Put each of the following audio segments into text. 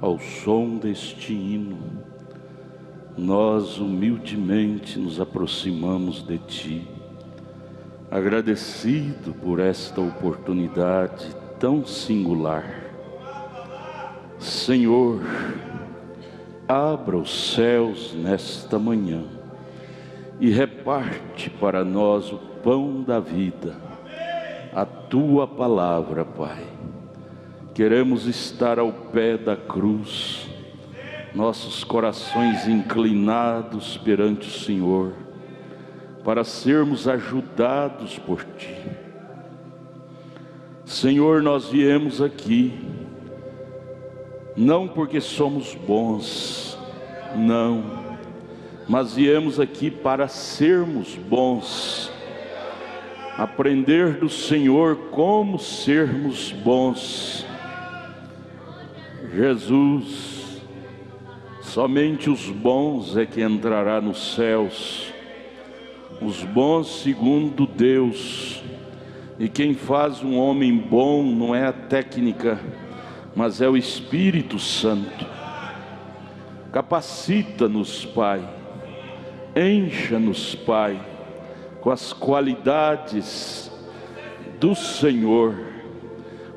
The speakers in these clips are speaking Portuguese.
ao som deste hino, nós humildemente nos aproximamos de Ti, agradecido por esta oportunidade tão singular. Senhor, abra os céus nesta manhã e reparte para nós o pão da vida, a Tua palavra, Pai. Queremos estar ao pé da cruz, nossos corações inclinados perante o Senhor, para sermos ajudados por Ti. Senhor, nós viemos aqui, não porque somos bons, não, mas viemos aqui para sermos bons, aprender do Senhor como sermos bons. Jesus, somente os bons é que entrará nos céus, os bons segundo Deus. E quem faz um homem bom não é a técnica, mas é o Espírito Santo. Capacita-nos, Pai, encha-nos, Pai, com as qualidades do Senhor,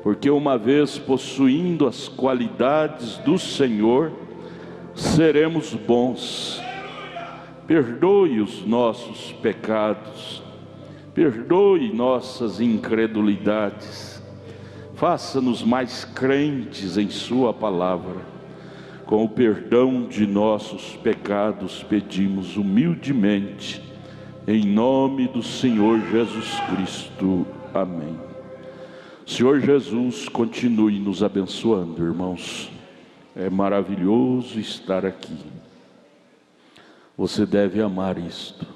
porque uma vez possuindo as qualidades do Senhor, seremos bons. Perdoe os nossos pecados, perdoe nossas incredulidades, faça-nos mais crentes em Sua palavra. Com o perdão de nossos pecados pedimos humildemente, em nome do Senhor Jesus Cristo. Amém. Senhor Jesus, continue nos abençoando, irmãos. É maravilhoso estar aqui. Você deve amar isto.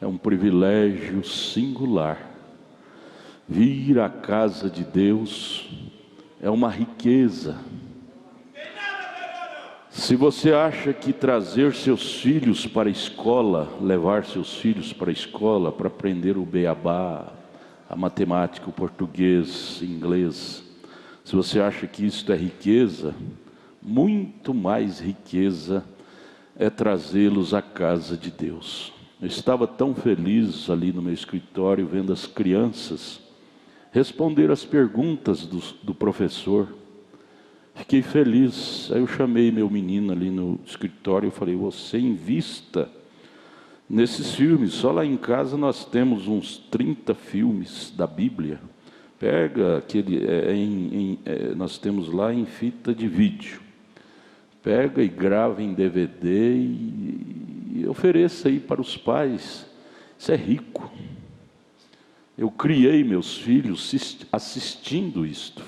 É um privilégio singular. Vir à casa de Deus é uma riqueza. Se você acha que trazer seus filhos para a escola, levar seus filhos para a escola para aprender o beabá, a matemática, o português, o inglês, se você acha que isto é riqueza, muito mais riqueza é trazê-los à casa de Deus. Eu estava tão feliz ali no meu escritório, vendo as crianças responder as perguntas do professor. Fiquei feliz. Aí eu chamei meu menino ali no escritório e falei: você invista nesses filmes. Só lá em casa nós temos uns 30 filmes da Bíblia. Pega aquele, nós temos lá em fita de vídeo. Pega e grava em DVD e ofereça aí para os pais. Isso é rico. Eu criei meus filhos assistindo isto,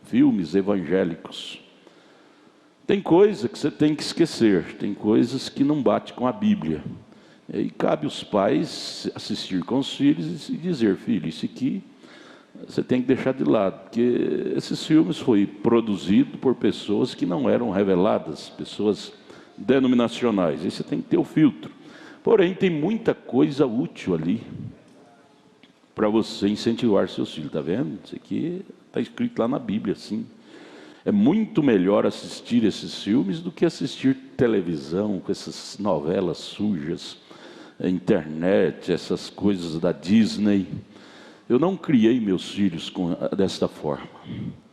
filmes evangélicos. Tem coisa que você tem que esquecer, tem coisas que não bate com a Bíblia. E aí cabe os pais assistir com os filhos e dizer: filho, isso aqui você tem que deixar de lado, porque esses filmes foram produzidos por pessoas que não eram reveladas, pessoas denominacionais. Aí você tem que ter o filtro. Porém, tem muita coisa útil ali para você incentivar seus filhos. Está vendo? Isso aqui está escrito lá na Bíblia, sim. É muito melhor assistir esses filmes do que assistir televisão, com essas novelas sujas, a internet, essas coisas da Disney. Eu não criei meus filhos desta forma.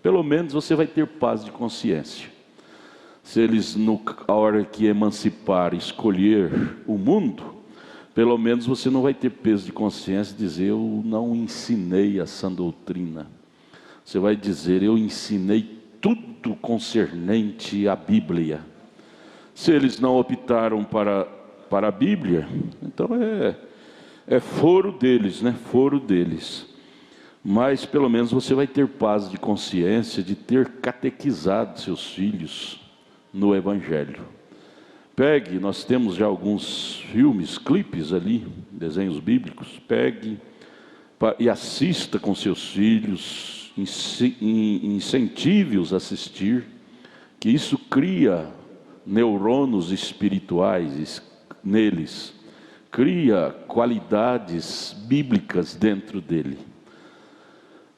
Pelo menos você vai ter paz de consciência. Se eles, a hora que emancipar, escolher o mundo, pelo menos você não vai ter peso de consciência e dizer: eu não ensinei essa doutrina. Você vai dizer: eu ensinei tudo concernente à Bíblia. Se eles não optaram para a Bíblia, então é foro deles, né? Foro deles. Mas pelo menos você vai ter paz de consciência de ter catequizado seus filhos no Evangelho. Pegue, nós temos já alguns filmes, clipes ali, desenhos bíblicos. Pegue e assista com seus filhos, incentive-os a assistir, que isso cria neurônios espirituais neles, cria qualidades bíblicas dentro dele.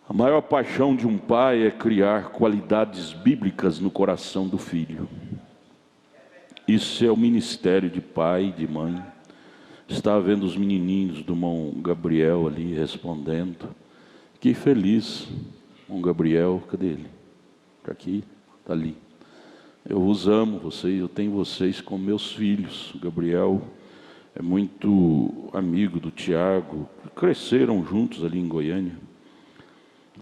A maior paixão de um pai é criar qualidades bíblicas no coração do filho. Isso é o ministério de pai e de mãe. Estava vendo os menininhos do irmão Gabriel ali respondendo. Fiquei feliz. Irmão Gabriel, cadê ele? Está aqui, está ali. Eu os amo, vocês, eu tenho vocês como meus filhos. O Gabriel é muito amigo do Tiago, cresceram juntos ali em Goiânia.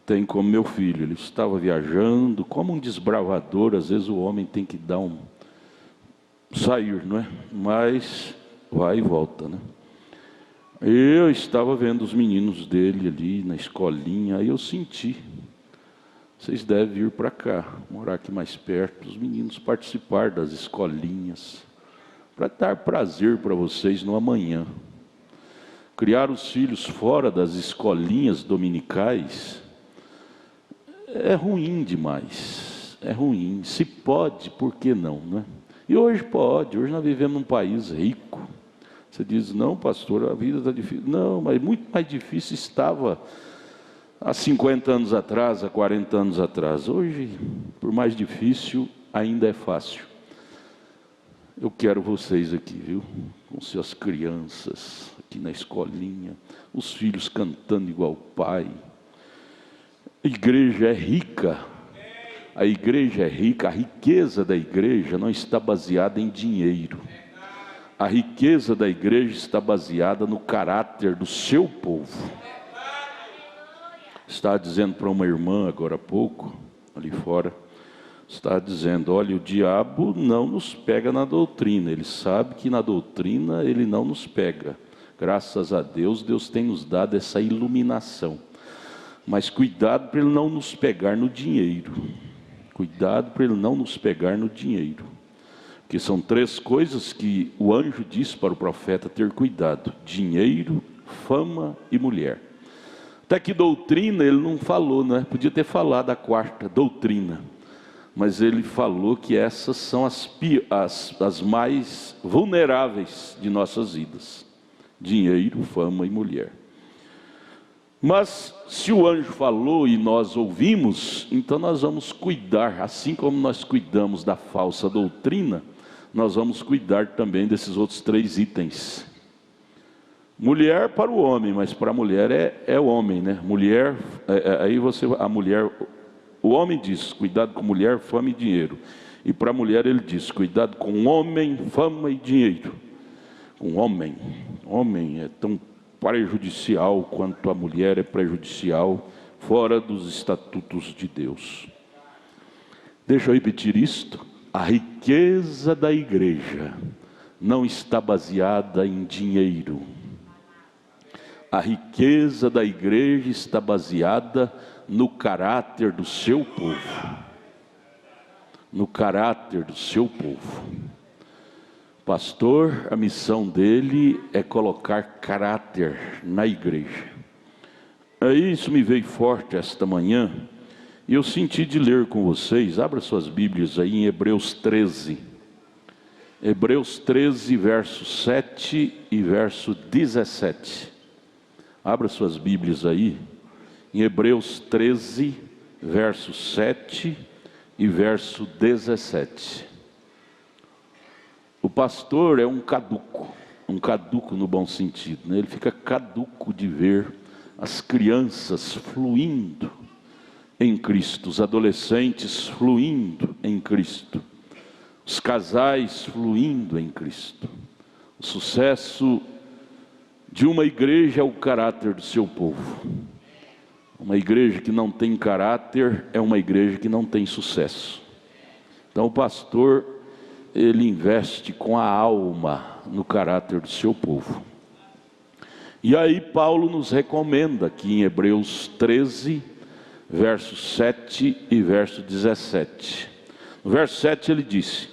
Tem como meu filho, ele estava viajando, como um desbravador, às vezes o homem tem que dar sair, não é? Mas vai e volta, né? Eu estava vendo os meninos dele ali na escolinha, aí eu senti, vocês devem vir para cá, morar aqui mais perto, os meninos participar das escolinhas, para dar prazer para vocês no amanhã. Criar os filhos fora das escolinhas dominicais é ruim demais, é ruim. Se pode, por que não, né? E hoje pode, hoje nós vivemos num país rico. Você diz, não pastor, a vida está difícil. Não, mas muito mais difícil estava há 50 anos atrás, há 40 anos atrás. Hoje, por mais difícil, ainda é fácil. Eu quero vocês aqui, viu? Com suas crianças, aqui na escolinha, os filhos cantando igual o pai. A igreja é rica, a igreja é rica, a riqueza da igreja não está baseada em dinheiro. A riqueza da igreja está baseada no caráter do seu povo. Estava dizendo para uma irmã agora há pouco, ali fora, estava dizendo, olha, o diabo não nos pega na doutrina, ele sabe que na doutrina ele não nos pega. Graças a Deus, Deus tem nos dado essa iluminação. Mas cuidado para ele não nos pegar no dinheiro. Cuidado para ele não nos pegar no dinheiro. Porque são 3 coisas que o anjo disse para o profeta ter cuidado: dinheiro, fama e mulher. Até que doutrina ele não falou, né? Podia ter falado a 4ª, doutrina. Mas ele falou que essas são as mais vulneráveis de nossas vidas: dinheiro, fama e mulher. Mas se o anjo falou e nós ouvimos, então nós vamos cuidar, assim como nós cuidamos da falsa doutrina, nós vamos cuidar também desses outros 3 itens. Mulher para o homem, mas para a mulher é o homem, né? Mulher, a mulher, o homem diz, cuidado com mulher, fama e dinheiro. E para a mulher ele diz, cuidado com homem, fama e dinheiro. Com homem é tão prejudicial quanto a mulher é prejudicial, fora dos estatutos de Deus. Deixa eu repetir isto: a riqueza da igreja não está baseada em dinheiro. A riqueza da igreja está baseada no caráter do seu povo. No caráter do seu povo. Pastor, a missão dele é colocar caráter na igreja. Aí isso me veio forte esta manhã, e eu senti de ler com vocês. Abra suas Bíblias aí em Hebreus 13. Hebreus 13, verso 7 e verso 17. Abra suas Bíblias aí, em Hebreus 13, verso 7 e verso 17. O pastor é um caduco no bom sentido, né? Ele fica caduco de ver as crianças fluindo em Cristo, os adolescentes fluindo em Cristo, os casais fluindo em Cristo. O sucesso de uma igreja é o caráter do seu povo. Uma igreja que não tem caráter é uma igreja que não tem sucesso. Então o pastor, ele investe com a alma no caráter do seu povo. E aí Paulo nos recomenda aqui em Hebreus 13, verso 7 e verso 17. No verso 7 ele disse: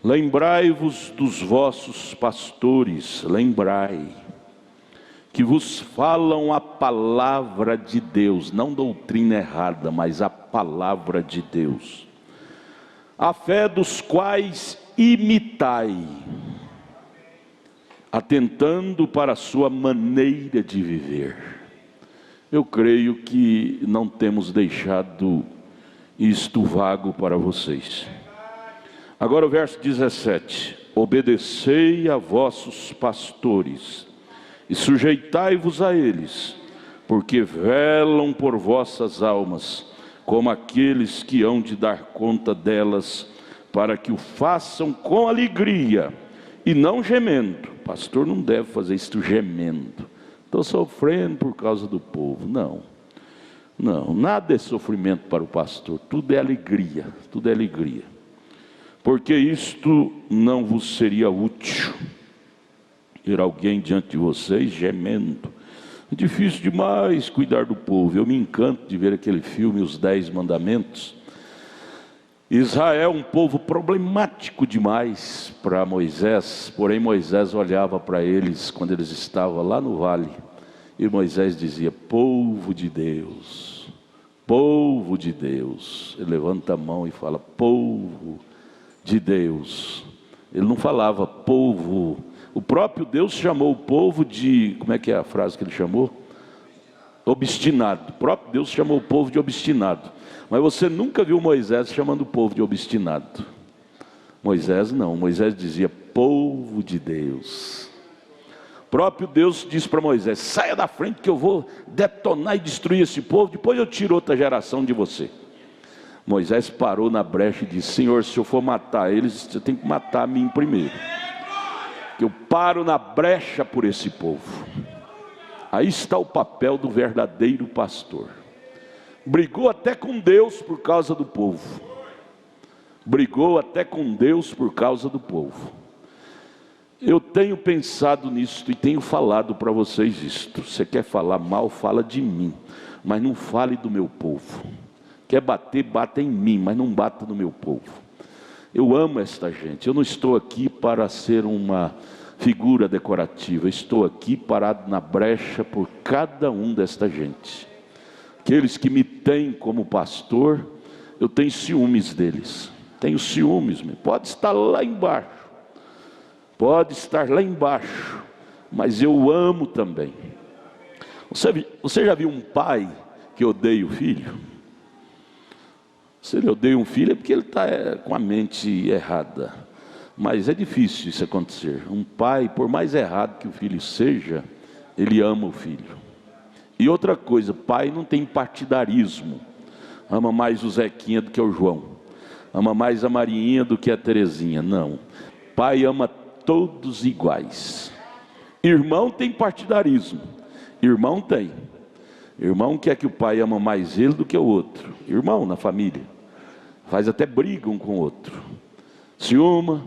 lembrai-vos dos vossos pastores, lembrai, que vos falam a palavra de Deus, não doutrina errada, mas a palavra de Deus, a fé dos quais imitai, atentando para a sua maneira de viver. Eu creio que não temos deixado isto vago para vocês. Agora o verso 17: obedecei a vossos pastores e sujeitai-vos a eles, porque velam por vossas almas, como aqueles que hão de dar conta delas, para que o façam com alegria e não gemendo. O pastor não deve fazer isto gemendo. Estou sofrendo por causa do povo. Não, nada é sofrimento para o pastor, tudo é alegria, tudo é alegria. Porque isto não vos seria útil, ter alguém diante de vocês gemendo. É difícil demais cuidar do povo. Eu me encanto de ver aquele filme, Os 10 Mandamentos. Israel, um povo problemático demais para Moisés, porém Moisés olhava para eles quando eles estavam lá no vale, e Moisés dizia: povo de Deus, povo de Deus. Ele levanta a mão e fala: povo de Deus. Ele não falava povo. O próprio Deus chamou o povo de, como é que é a frase que ele chamou? Obstinado. O próprio Deus chamou o povo de obstinado. Mas você nunca viu Moisés chamando o povo de obstinado. Moisés não, Moisés dizia povo de Deus. O próprio Deus disse para Moisés: saia da frente que eu vou detonar e destruir esse povo, depois eu tiro outra geração de você. Moisés parou na brecha e disse: Senhor, se eu for matar eles, você tem que matar a mim primeiro, que eu paro na brecha por esse povo. Aí está o papel do verdadeiro pastor. Brigou até com Deus por causa do povo. Brigou até com Deus por causa do povo. Eu tenho pensado nisso e tenho falado para vocês isto. Você quer falar mal, fala de mim, mas não fale do meu povo. Quer bater, bata em mim, mas não bata no meu povo. Eu amo esta gente. Eu não estou aqui para ser uma figura decorativa. Estou aqui parado na brecha por cada um desta gente. Aqueles que me têm como pastor, eu tenho ciúmes deles. Tenho ciúmes, pode estar lá embaixo. Pode estar lá embaixo. Mas eu amo também. Você já viu um pai que odeia o filho? Se ele odeia um filho é porque ele está com a mente errada. Mas é difícil isso acontecer. Um pai, por mais errado que o filho seja, ele ama o filho. E outra coisa, pai não tem partidarismo. Ama mais o Zequinha do que o João. Ama mais a Marinha do que a Terezinha. Não. Pai ama todos iguais. Irmão tem partidarismo. Irmão tem. Irmão quer que o pai ama mais ele do que o outro. Irmão na família. Faz até briga um com o outro. Ciúma.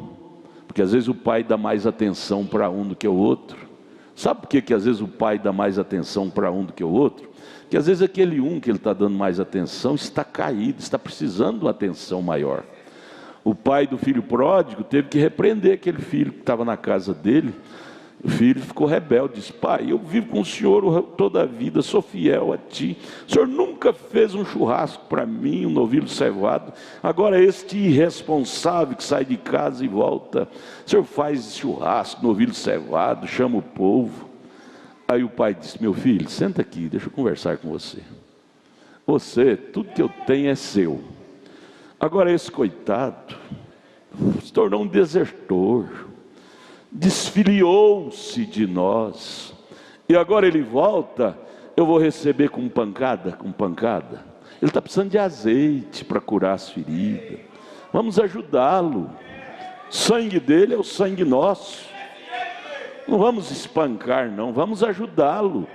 Porque às vezes o pai dá mais atenção para um do que o outro. Sabe por que às vezes o pai dá mais atenção para um do que o outro? Porque às vezes aquele um que ele está dando mais atenção está caído, está precisando de uma atenção maior. O pai do filho pródigo teve que repreender aquele filho que estava na casa dele. O filho ficou rebelde, disse: pai, eu vivo com o senhor toda a vida, sou fiel a ti. O senhor nunca fez um churrasco para mim, um novilho cevado. Agora este irresponsável que sai de casa e volta, o senhor faz churrasco, novilho cevado, chama o povo. Aí o pai disse: meu filho, senta aqui, deixa eu conversar com você. Você, tudo que eu tenho é seu. Agora esse coitado se tornou um desertor, desfiliou-se de nós, e agora ele volta, eu vou receber com pancada, ele está precisando de azeite para curar as feridas, vamos ajudá-lo, o sangue dele é o sangue nosso, não vamos espancar não, vamos ajudá-lo.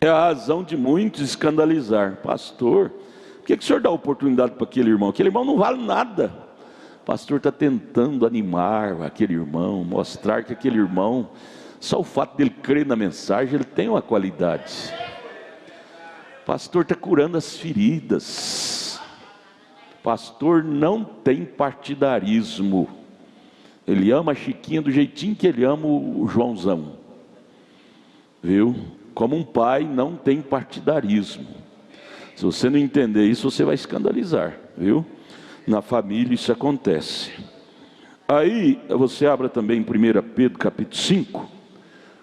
É a razão de muitos escandalizar: pastor, por que o senhor dá oportunidade para aquele irmão não vale nada. O pastor está tentando animar aquele irmão, mostrar que aquele irmão, só o fato dele crer na mensagem, ele tem uma qualidade. O pastor está curando as feridas. O pastor não tem partidarismo. Ele ama a Chiquinha do jeitinho que ele ama o Joãozão. Viu? Como um pai não tem partidarismo. Se você não entender isso, você vai escandalizar, viu? Na família isso acontece. Aí você abra também em 1 Pedro capítulo 5,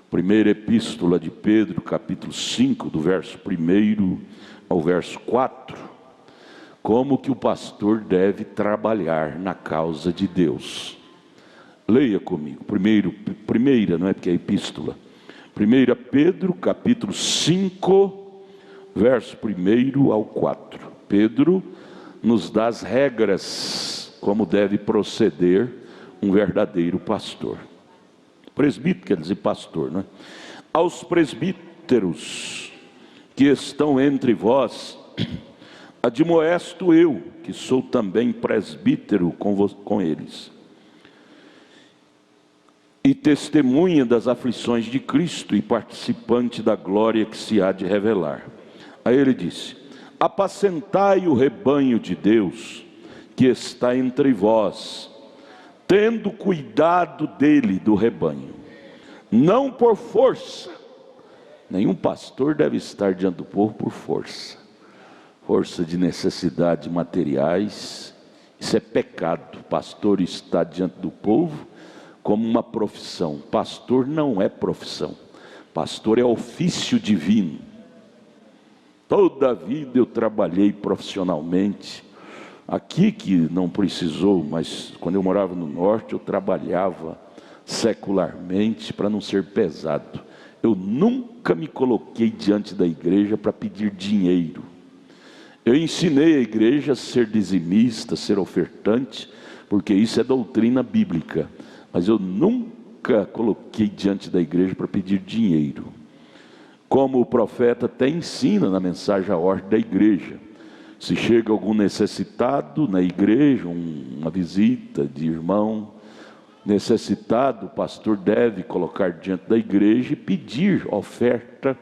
Primeira epístola de Pedro, capítulo 5, do verso 1 ao verso 4, como que o pastor deve trabalhar na causa de Deus. Leia comigo, primeira, não é porque é epístola, 1 Pedro, capítulo 5, verso 1 ao 4. Pedro nos dá as regras, como deve proceder um verdadeiro pastor. Presbítero quer dizer pastor, não é? Aos presbíteros que estão entre vós, admoesto eu, que sou também presbítero com eles, e testemunha das aflições de Cristo e participante da glória que se há de revelar. Aí ele disse: apacentai o rebanho de Deus que está entre vós, tendo cuidado dele, do rebanho, não por força. Nenhum pastor deve estar diante do povo por força de necessidades materiais. Isso é pecado. O pastor está diante do povo como uma profissão. Pastor não é profissão, pastor é ofício divino. Toda a vida eu trabalhei profissionalmente, aqui que não precisou, mas quando eu morava no norte eu trabalhava secularmente para não ser pesado. Eu nunca me coloquei diante da igreja para pedir dinheiro. Eu ensinei a igreja a ser dizimista, ser ofertante, porque isso é doutrina bíblica. Mas eu nunca coloquei diante da igreja para pedir dinheiro. Como o profeta até ensina na mensagem à ordem da igreja. Se chega algum necessitado na igreja, uma visita de irmão necessitado, o pastor deve colocar diante da igreja e pedir oferta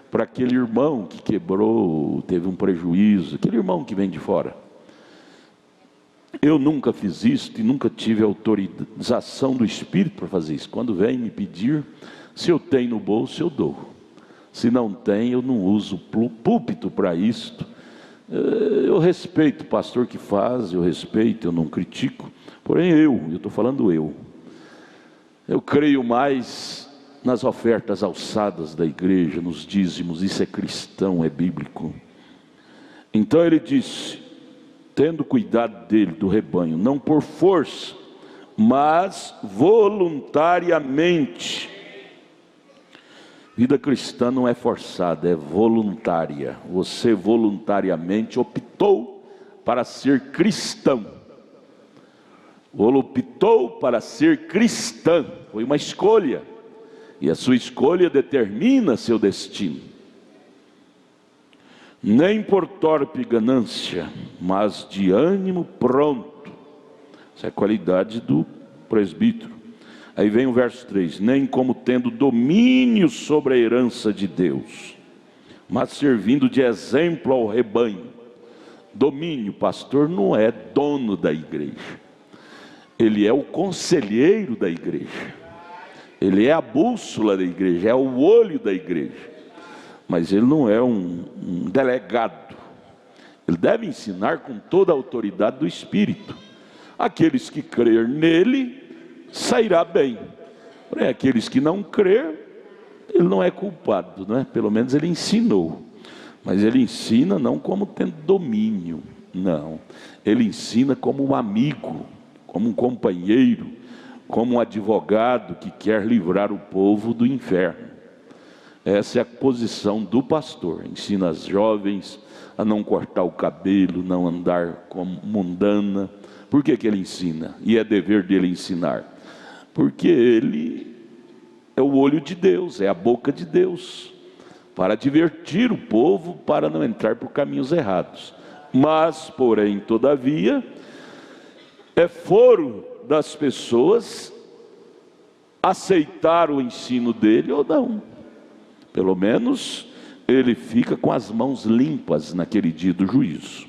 para aquele irmão que quebrou, teve um prejuízo, aquele irmão que vem de fora. Eu nunca fiz isso e nunca tive autorização do Espírito para fazer isso. Quando vem me pedir, se eu tenho no bolso, eu dou. Se não tem, eu não uso púlpito para isto. Eu respeito o pastor que faz, eu respeito, eu não critico. Porém eu estou falando eu creio mais nas ofertas alçadas da igreja, nos dízimos. Isso é cristão, é bíblico. Então ele disse: tendo cuidado dele, do rebanho, não por força, mas voluntariamente. Vida cristã não é forçada, é voluntária. Você voluntariamente optou para ser cristão. Optou para ser cristã. Foi uma escolha. E a sua escolha determina seu destino. Nem por torpe ganância, mas de ânimo pronto. Essa é a qualidade do presbítero. Aí vem o verso 3: nem como tendo domínio sobre a herança de Deus, mas servindo de exemplo ao rebanho. Domínio, pastor não é dono da igreja, ele é o conselheiro da igreja, ele é a bússola da igreja, é o olho da igreja, mas ele não é um delegado. Ele deve ensinar com toda a autoridade do Espírito. Aqueles que crer nele sairá bem. Porém, aqueles que não crer, ele não é culpado, não é? Pelo menos ele ensinou. Mas ele ensina não como tendo domínio, não. Ele ensina como um amigo, como um companheiro, como um advogado que quer livrar o povo do inferno. Essa é a posição do pastor. Ensina as jovens a não cortar o cabelo, não andar como mundana. Por que ele ensina? E é dever dele ensinar? Porque ele é o olho de Deus, é a boca de Deus, para advertir o povo para não entrar por caminhos errados. Mas, porém, todavia, é foro das pessoas aceitar o ensino dele ou não. Pelo menos ele fica com as mãos limpas naquele dia do juízo.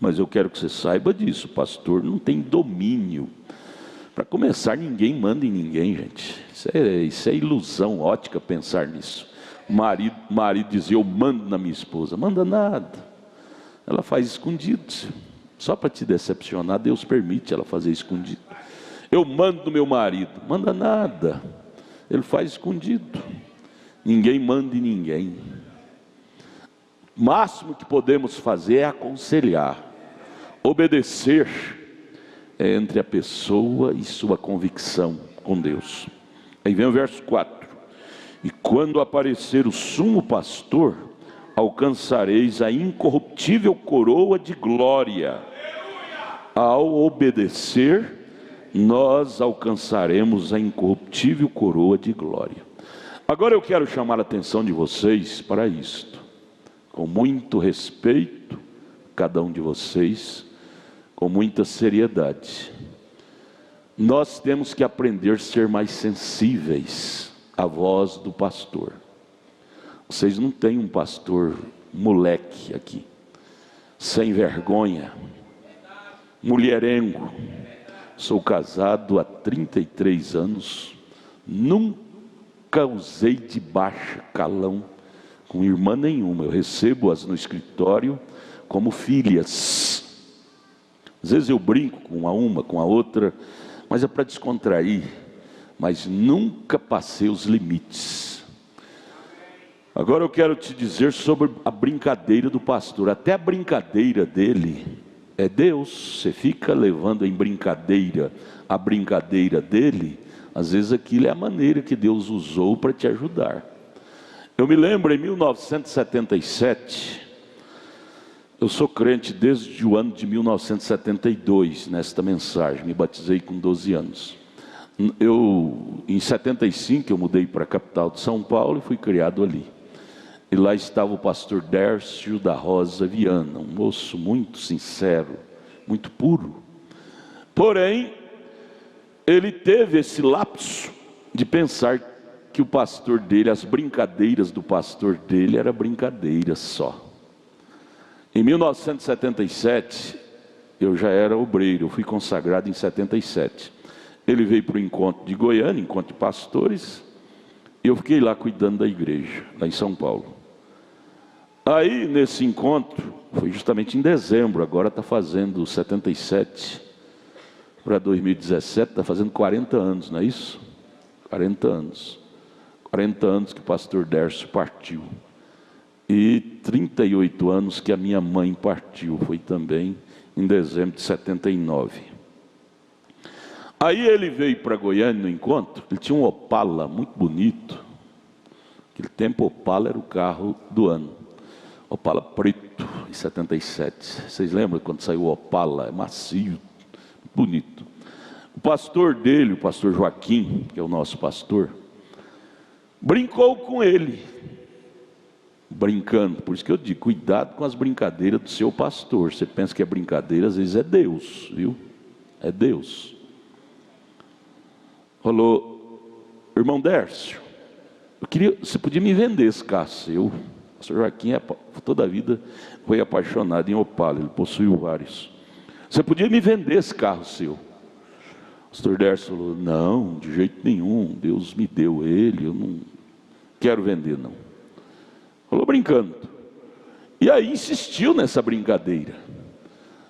Mas eu quero que você saiba disso: o pastor não tem domínio. Para começar, ninguém manda em ninguém, gente. Isso é ilusão ótica pensar nisso. O marido dizia: eu mando na minha esposa. Manda nada. Ela faz escondido. Só para te decepcionar, Deus permite ela fazer escondido. Eu mando no meu marido. Manda nada. Ele faz escondido. Ninguém manda em ninguém. O máximo que podemos fazer é aconselhar. Obedecer é entre a pessoa e sua convicção com Deus. Aí vem o verso 4. E quando aparecer o sumo pastor, alcançareis a incorruptível coroa de glória. Ao obedecer, nós alcançaremos a incorruptível coroa de glória. Agora eu quero chamar a atenção de vocês para isto, com muito respeito, cada um de vocês, com muita seriedade. Nós temos que aprender a ser mais sensíveis à voz do pastor. Vocês não têm um pastor moleque aqui, sem vergonha, mulherengo. Sou casado há 33 anos, nunca usei de baixa calão com irmã nenhuma. Eu recebo-as no escritório como filhas. Às vezes eu brinco com uma com a outra, mas é para descontrair. Mas nunca passei os limites. Agora eu quero te dizer sobre a brincadeira do pastor. Até a brincadeira dele é Deus. Você fica levando em brincadeira a brincadeira dele. Às vezes aquilo é a maneira que Deus usou para te ajudar. Eu me lembro em 1977, eu sou crente desde o ano de 1972, nesta mensagem, me batizei com 12 anos. Em 75 eu mudei para a capital de São Paulo e fui criado ali. E lá estava o pastor Dércio da Rosa Viana, um moço muito sincero, muito puro. Porém, ele teve esse lapso de pensar que o pastor dele, as brincadeiras do pastor dele, era brincadeira só. Em 1977, eu já era obreiro, eu fui consagrado em 77. Ele veio para o encontro de Goiânia, encontro de pastores, e eu fiquei lá cuidando da igreja, lá em São Paulo. Aí, nesse encontro, foi justamente em dezembro, agora está fazendo 77 para 2017, está fazendo 40 anos, não é isso? 40 anos. 40 anos que o pastor Dércio partiu. E 38 anos que a minha mãe partiu, foi também em dezembro de 79. Aí ele veio para Goiânia no encontro, ele tinha um Opala muito bonito. Naquele tempo Opala era o carro do ano. Opala preto, em 77. Vocês lembram quando saiu o Opala? É macio, bonito. O pastor dele, o pastor Joaquim, que é o nosso pastor, brincou com ele. Brincando, por isso que eu digo, cuidado com as brincadeiras do seu pastor. Você pensa que é brincadeira, às vezes é Deus, viu? É Deus. Falou, irmão Dércio, você podia me vender esse carro seu? O pastor Joaquim toda a vida foi apaixonado em Opala, ele possuiu vários. Você podia me vender esse carro seu? O pastor Dércio falou, não, de jeito nenhum, Deus me deu ele, eu não quero vender não. Falou brincando. E aí insistiu nessa brincadeira.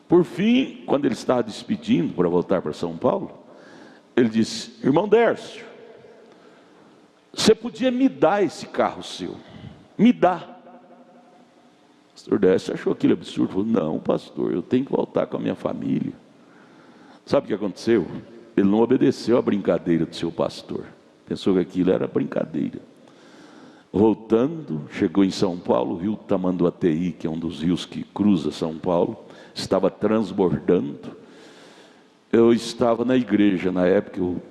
Por fim, quando ele estava despedindo para voltar para São Paulo, ele disse, irmão Dércio, você podia me dar esse carro seu? Me dá. O pastor Dércio achou aquilo absurdo. Falou, não pastor, eu tenho que voltar com a minha família. Sabe o que aconteceu? Ele não obedeceu à brincadeira do seu pastor. Pensou que aquilo era brincadeira. Voltando, chegou em São Paulo, o rio Tamanduateí, que é um dos rios que cruza São Paulo, estava transbordando. Eu estava na igreja, na época eu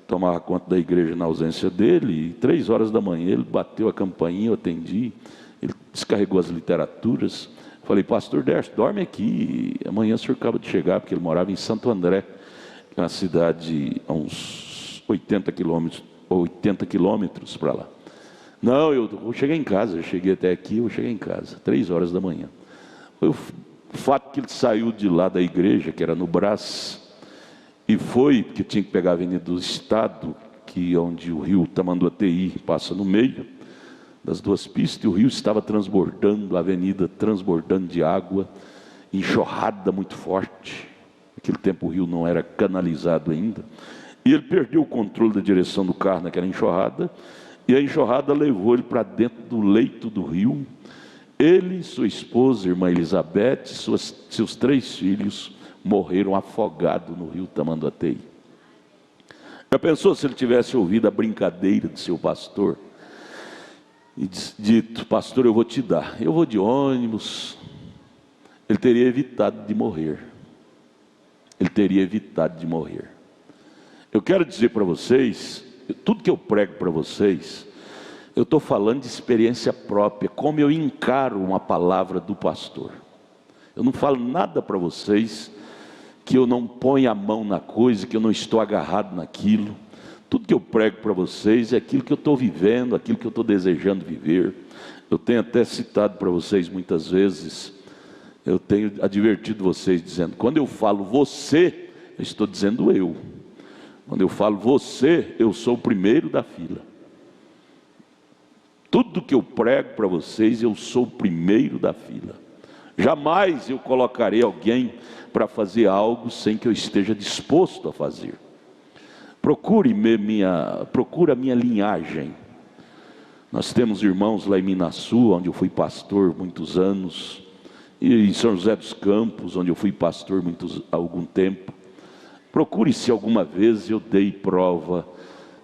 tomava conta da igreja na ausência dele, e 3 horas da manhã ele bateu a campainha, eu atendi, ele descarregou as literaturas. Falei, pastor Dércio, dorme aqui, amanhã o senhor acaba de chegar, porque ele morava em Santo André, que é uma cidade a uns 80 quilômetros para lá. Não, eu vou chegar em casa, eu cheguei até aqui, eu vou chegar em casa, 3 horas da manhã. Foi o fato que ele saiu de lá da igreja, que era no Brás, e foi, porque tinha que pegar a Avenida do Estado, que é onde o rio Tamanduateí passa no meio das duas pistas, e o rio estava transbordando, a avenida transbordando de água, enxurrada muito forte. Naquele tempo o rio não era canalizado ainda, E ele perdeu o controle da direção do carro naquela enxurrada, e a enxurrada levou ele para dentro do leito do rio. Ele, sua esposa, irmã Elizabeth, seus 3 filhos morreram afogados no rio Tamanduateí. Já pensou se ele tivesse ouvido a brincadeira do seu pastor e dito: pastor, eu vou te dar, eu vou de ônibus? Ele teria evitado de morrer. Ele teria evitado de morrer. Eu quero dizer para vocês, tudo que eu prego para vocês, eu estou falando de experiência própria, como eu encaro uma palavra do pastor. Eu não falo nada para vocês que eu não ponho a mão na coisa, que eu não estou agarrado naquilo. Tudo que eu prego para vocês é aquilo que eu estou vivendo, aquilo que eu estou desejando viver. Eu tenho até citado para vocês muitas vezes, eu tenho advertido vocês dizendo, quando eu falo você, eu estou dizendo eu. Quando eu falo você, eu sou o primeiro da fila. Tudo que eu prego para vocês, eu sou o primeiro da fila. Jamais eu colocarei alguém para fazer algo sem que eu esteja disposto a fazer. Procura a minha linhagem. Nós temos irmãos lá em Minaçu, onde eu fui pastor muitos anos, e em São José dos Campos, onde eu fui pastor há algum tempo. Procure se alguma vez eu dei prova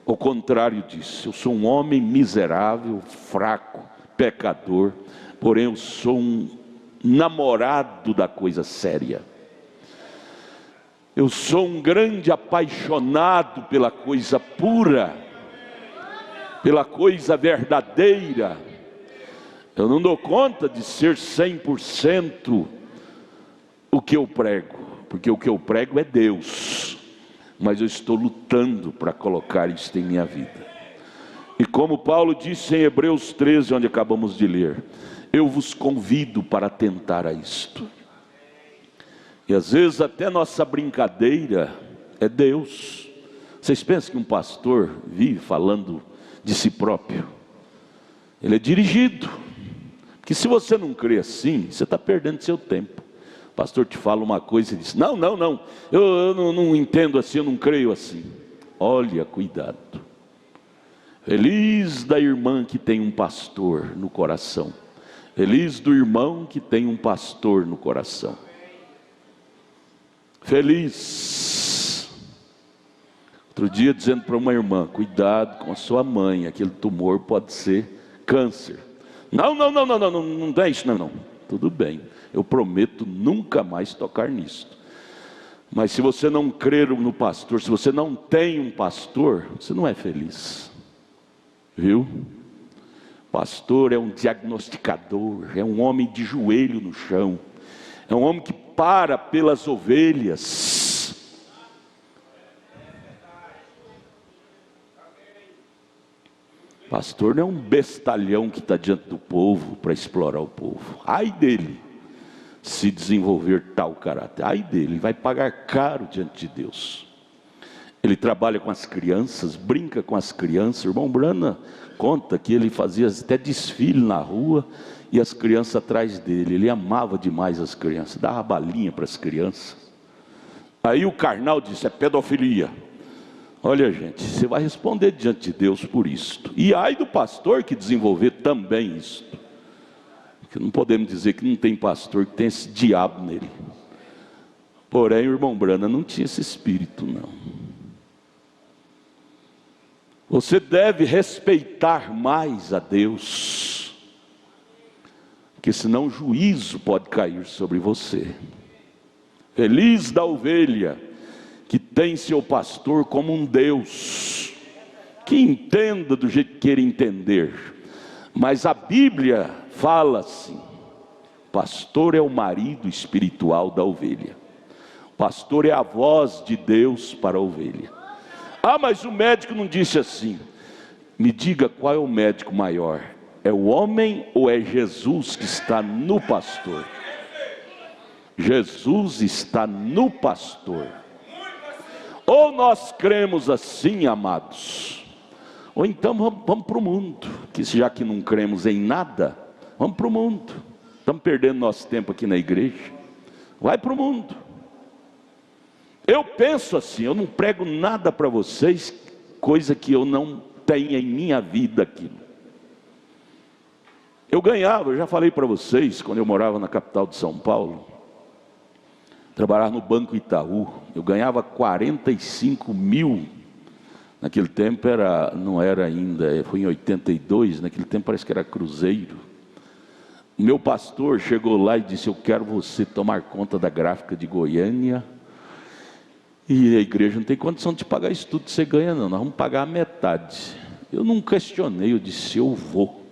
ao contrário disso. Eu sou um homem miserável, fraco, pecador, porém eu sou um namorado da coisa séria. Eu sou um grande apaixonado pela coisa pura, pela coisa verdadeira. Eu não dou conta de ser 100% o que eu prego, porque o que eu prego é Deus, mas eu estou lutando para colocar isso em minha vida. E como Paulo disse em Hebreus 13, onde acabamos de ler, eu vos convido para tentar a isto. E às vezes até nossa brincadeira é Deus. Vocês pensam que um pastor vive falando de si próprio? Ele é dirigido. Porque se você não crê assim, você está perdendo seu tempo. O pastor te fala uma coisa e diz, não, eu não entendo assim, eu não creio assim. Olha, cuidado. Feliz da irmã que tem um pastor no coração. Feliz do irmão que tem um pastor no coração. Feliz. Outro dia dizendo para uma irmã, cuidado com a sua mãe, aquele tumor pode ser câncer. Não é isso não. Tudo bem, eu prometo nunca mais tocar nisso. Mas se você não crer no pastor, se você não tem um pastor, você não é feliz. Viu? Pastor é um diagnosticador, é um homem de joelho no chão, é um homem que para pelas ovelhas. Pastor não é um bestalhão que está diante do povo para explorar o povo. Ai dele, se desenvolver tal caráter. Ai dele, ele vai pagar caro diante de Deus. Ele trabalha com as crianças, brinca com as crianças. O irmão Brana conta que ele fazia até desfile na rua e as crianças atrás dele. Ele amava demais as crianças, dava balinha para as crianças. Aí o carnal disse, é pedofilia. Olha gente, você vai responder diante de Deus por isto. E ai do pastor que desenvolver também isto. Porque não podemos dizer que não tem pastor que tem esse diabo nele. Porém o irmão Brana não tinha esse espírito não. Você deve respeitar mais a Deus, porque senão o juízo pode cair sobre você. Feliz da ovelha que tem seu pastor como um Deus, que entenda do jeito que queira entender. Mas a Bíblia fala assim, pastor é o marido espiritual da ovelha. Pastor é a voz de Deus para a ovelha. Ah, mas o médico não disse assim. Me diga qual é o médico maior. É o homem ou é Jesus que está no pastor? Jesus está no pastor. Ou nós cremos assim, amados, ou então vamos para o mundo. Que já que não cremos em nada, vamos para o mundo. Estamos perdendo nosso tempo aqui na igreja. Vai para o mundo. Eu penso assim, eu não prego nada para vocês, coisa que eu não tenha em minha vida aquilo. Eu ganhava, eu já falei para vocês, quando eu morava na capital de São Paulo, trabalhava no Banco Itaú, eu ganhava 45 mil, naquele tempo não era ainda, foi em 82, naquele tempo parece que era cruzeiro. O meu pastor chegou lá e disse: eu quero você tomar conta da gráfica de Goiânia, e a igreja não tem condição de pagar isso tudo que você ganha não, nós vamos pagar a metade. Eu não questionei, eu disse: eu vou.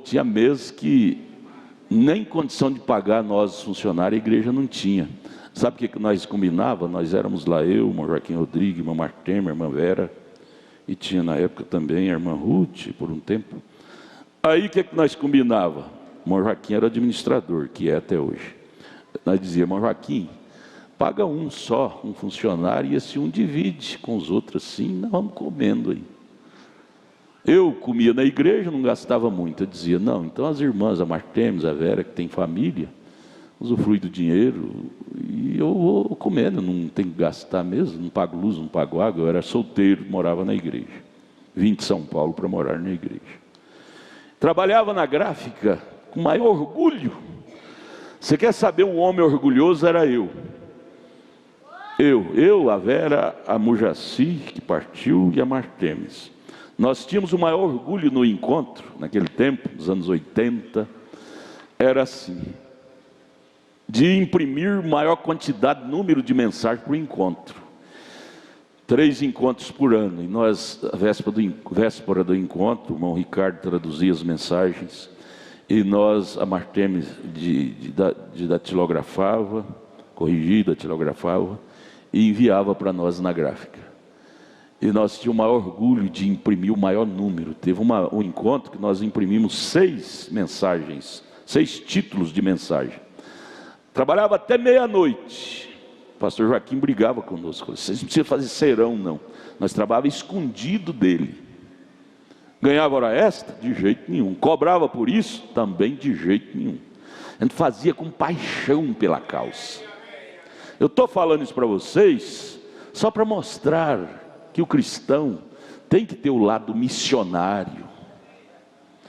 Tinha meses que nem condição de pagar nós funcionários a igreja não tinha. Sabe o que nós combinava? Nós éramos lá, eu, irmão Joaquim Rodrigues, irmã Martema, irmã Vera, e tinha na época também a irmã Ruth, por um tempo. Aí o que nós combinava? O irmão Joaquim era administrador, que é até hoje. Nós dizíamos: irmão Joaquim, paga um só, um funcionário, e esse um divide com os outros, assim nós vamos comendo aí. Eu comia na igreja, não gastava muito. Eu dizia: não, então as irmãs, a Martemes, a Vera, que tem família, usufrui do dinheiro, e eu vou comendo, não tenho que gastar mesmo, não pago luz, não pago água. Eu era solteiro, morava na igreja. Vim de São Paulo para morar na igreja. Trabalhava na gráfica com maior orgulho. Você quer saber um homem orgulhoso? Era eu. A Vera, a Mujaci, que partiu, e a Martemes. Nós tínhamos o maior orgulho no encontro, naquele tempo, nos anos 80, era assim, de imprimir maior quantidade, número de mensagens para o encontro. 3 encontros por ano, e nós, a véspera do encontro, o irmão Ricardo traduzia as mensagens, e nós, a Martemes, datilografava, corrigia, datilografava, e enviava para nós na gráfica. E nós tínhamos o maior orgulho de imprimir o maior número. Teve um encontro que nós imprimimos 6 mensagens, 6 títulos de mensagem. Trabalhava até meia-noite. O pastor Joaquim brigava conosco: vocês não precisam fazer serão não. Nós trabalhávamos escondido dele. Ganhava hora extra? De jeito nenhum. Cobrava por isso? Também de jeito nenhum. A gente fazia com paixão pela causa. Eu estou falando isso para vocês só para mostrar que o cristão tem que ter o lado missionário,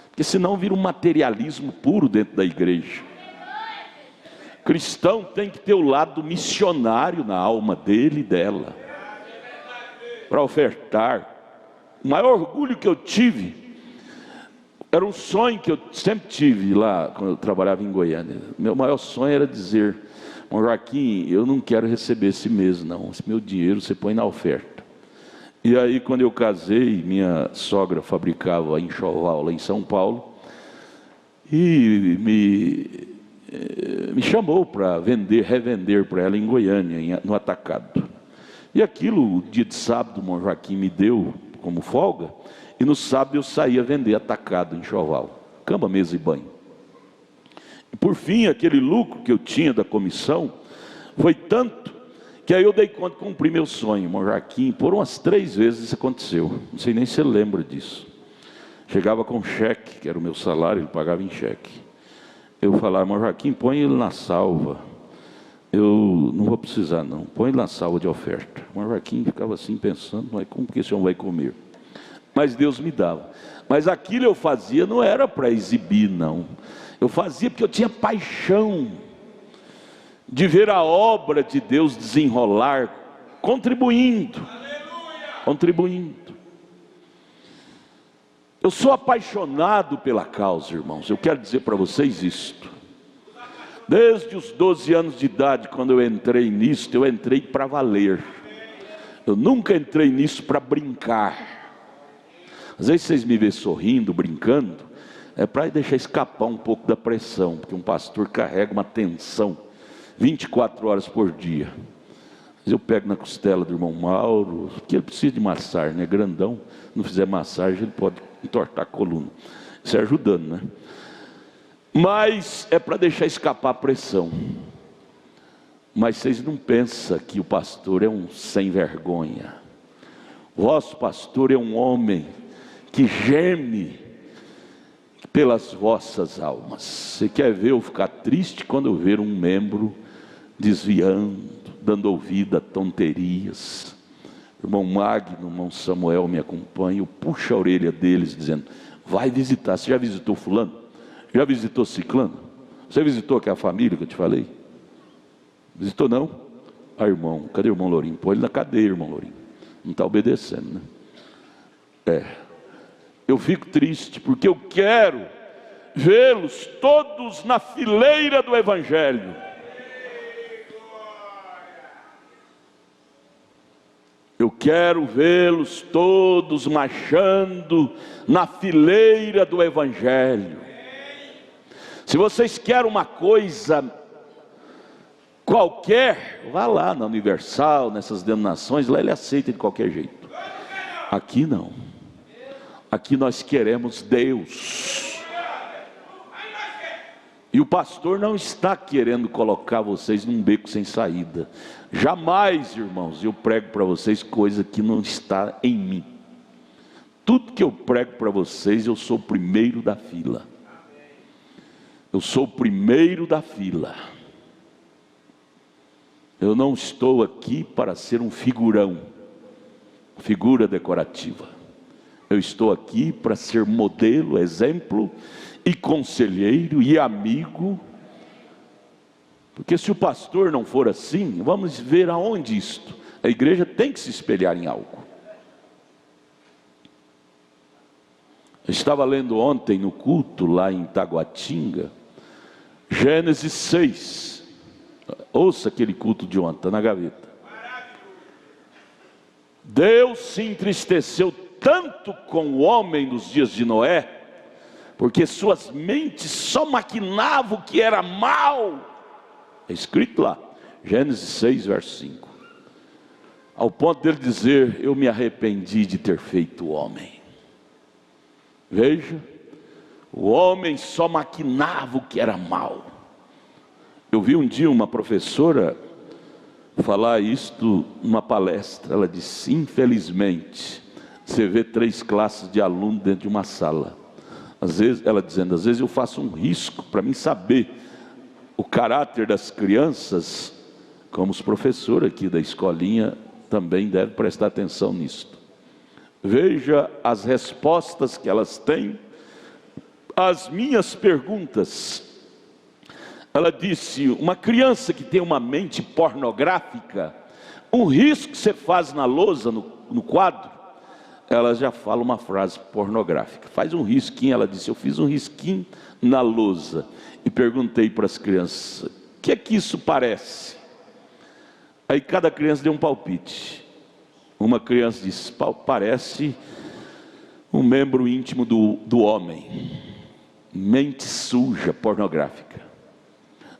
porque senão vira um materialismo puro dentro da igreja. O cristão tem que ter o lado missionário na alma dele e dela, para ofertar. O maior orgulho que eu tive, era um sonho que eu sempre tive lá, quando eu trabalhava em Goiânia. Meu maior sonho era dizer: irmão Joaquim, eu não quero receber esse mês não, esse meu dinheiro você põe na oferta. E aí, quando eu casei, minha sogra fabricava enxoval lá em São Paulo, e me chamou para revender para ela em Goiânia, no atacado. E aquilo, o dia de sábado, o irmão Joaquim me deu como folga, e no sábado eu saía vender atacado, enxoval, cama, mesa e banho. E por fim, aquele lucro que eu tinha da comissão foi tanto, que aí eu dei conta de cumprir meu sonho, irmão Joaquim. Por umas 3 vezes isso aconteceu, não sei nem se você lembra disso. Chegava com cheque, que era o meu salário, ele pagava em cheque. Eu falava: irmão Joaquim, põe ele na salva, eu não vou precisar não, põe ele na salva de oferta. O irmão Joaquim ficava assim pensando: mas como que esse homem vai comer? Mas Deus me dava. Mas aquilo eu fazia não era para exibir não, eu fazia porque eu tinha paixão de ver a obra de Deus desenrolar, contribuindo. Eu sou apaixonado pela causa, irmãos. Eu quero dizer para vocês isto. Desde os 12 anos de idade, quando eu entrei nisso, eu entrei para valer. Eu nunca entrei nisso para brincar. Às vezes vocês me vêem sorrindo, brincando, é para deixar escapar um pouco da pressão, porque um pastor carrega uma tensão 24 horas por dia. Eu pego na costela do irmão Mauro, porque ele precisa de massagem, né? Grandão, não fizer massagem ele pode entortar a coluna. Isso é ajudando, né? Mas é para deixar escapar a pressão. Mas vocês não pensam que o pastor é um sem vergonha. O vosso pastor é um homem que geme pelas vossas almas. Você quer ver eu ficar triste quando eu ver um membro desviando, dando ouvido a tonterias. O irmão Magno, o irmão Samuel me acompanham, eu puxo a orelha deles dizendo: vai visitar. Você já visitou fulano? Já visitou ciclano? Você visitou aquela família que eu te falei? Visitou não? Ah, irmão, cadê o irmão Lourinho? Põe ele na cadeia, irmão Lourinho. Não está obedecendo, né? Eu fico triste porque eu quero vê-los todos na fileira do Evangelho. Eu quero vê-los todos marchando na fileira do Evangelho. Se vocês querem uma coisa qualquer, vá lá na Universal, nessas denominações, lá ele aceita de qualquer jeito. Aqui não. Aqui nós queremos Deus. E o pastor não está querendo colocar vocês num beco sem saída. Jamais, irmãos, eu prego para vocês coisa que não está em mim. Tudo que eu prego para vocês, eu sou o primeiro da fila. Eu sou o primeiro da fila. Eu não estou aqui para ser um figurão, figura decorativa. Eu estou aqui para ser modelo, exemplo e conselheiro e amigo. Porque se o pastor não for assim, vamos ver aonde isto. A igreja tem que se espelhar em algo. Eu estava lendo ontem no culto lá em Taguatinga, Gênesis 6. Ouça aquele culto de ontem, está na gaveta. Deus se entristeceu tanto com o homem nos dias de Noé, porque suas mentes só maquinavam o que era mal. É escrito lá, Gênesis 6, verso 5. Ao ponto dele dizer: eu me arrependi de ter feito o homem. Veja, o homem só maquinava o que era mal. Eu vi um dia uma professora falar isto numa palestra. Ela disse: infelizmente, você vê 3 classes de alunos dentro de uma sala. Às vezes, ela dizendo, às vezes eu faço um risco para mim saber o caráter das crianças, como os professores aqui da escolinha também devem prestar atenção nisto. Veja as respostas que elas têm às minhas perguntas. Ela disse: uma criança que tem uma mente pornográfica, um risco que você faz na lousa, no quadro, ela já fala uma frase pornográfica. Faz um risquinho, ela disse: eu fiz um risquinho na lousa e perguntei para as crianças: o que é que isso parece? Aí cada criança deu um palpite. Uma criança disse: parece um membro íntimo do homem. Mente suja, pornográfica.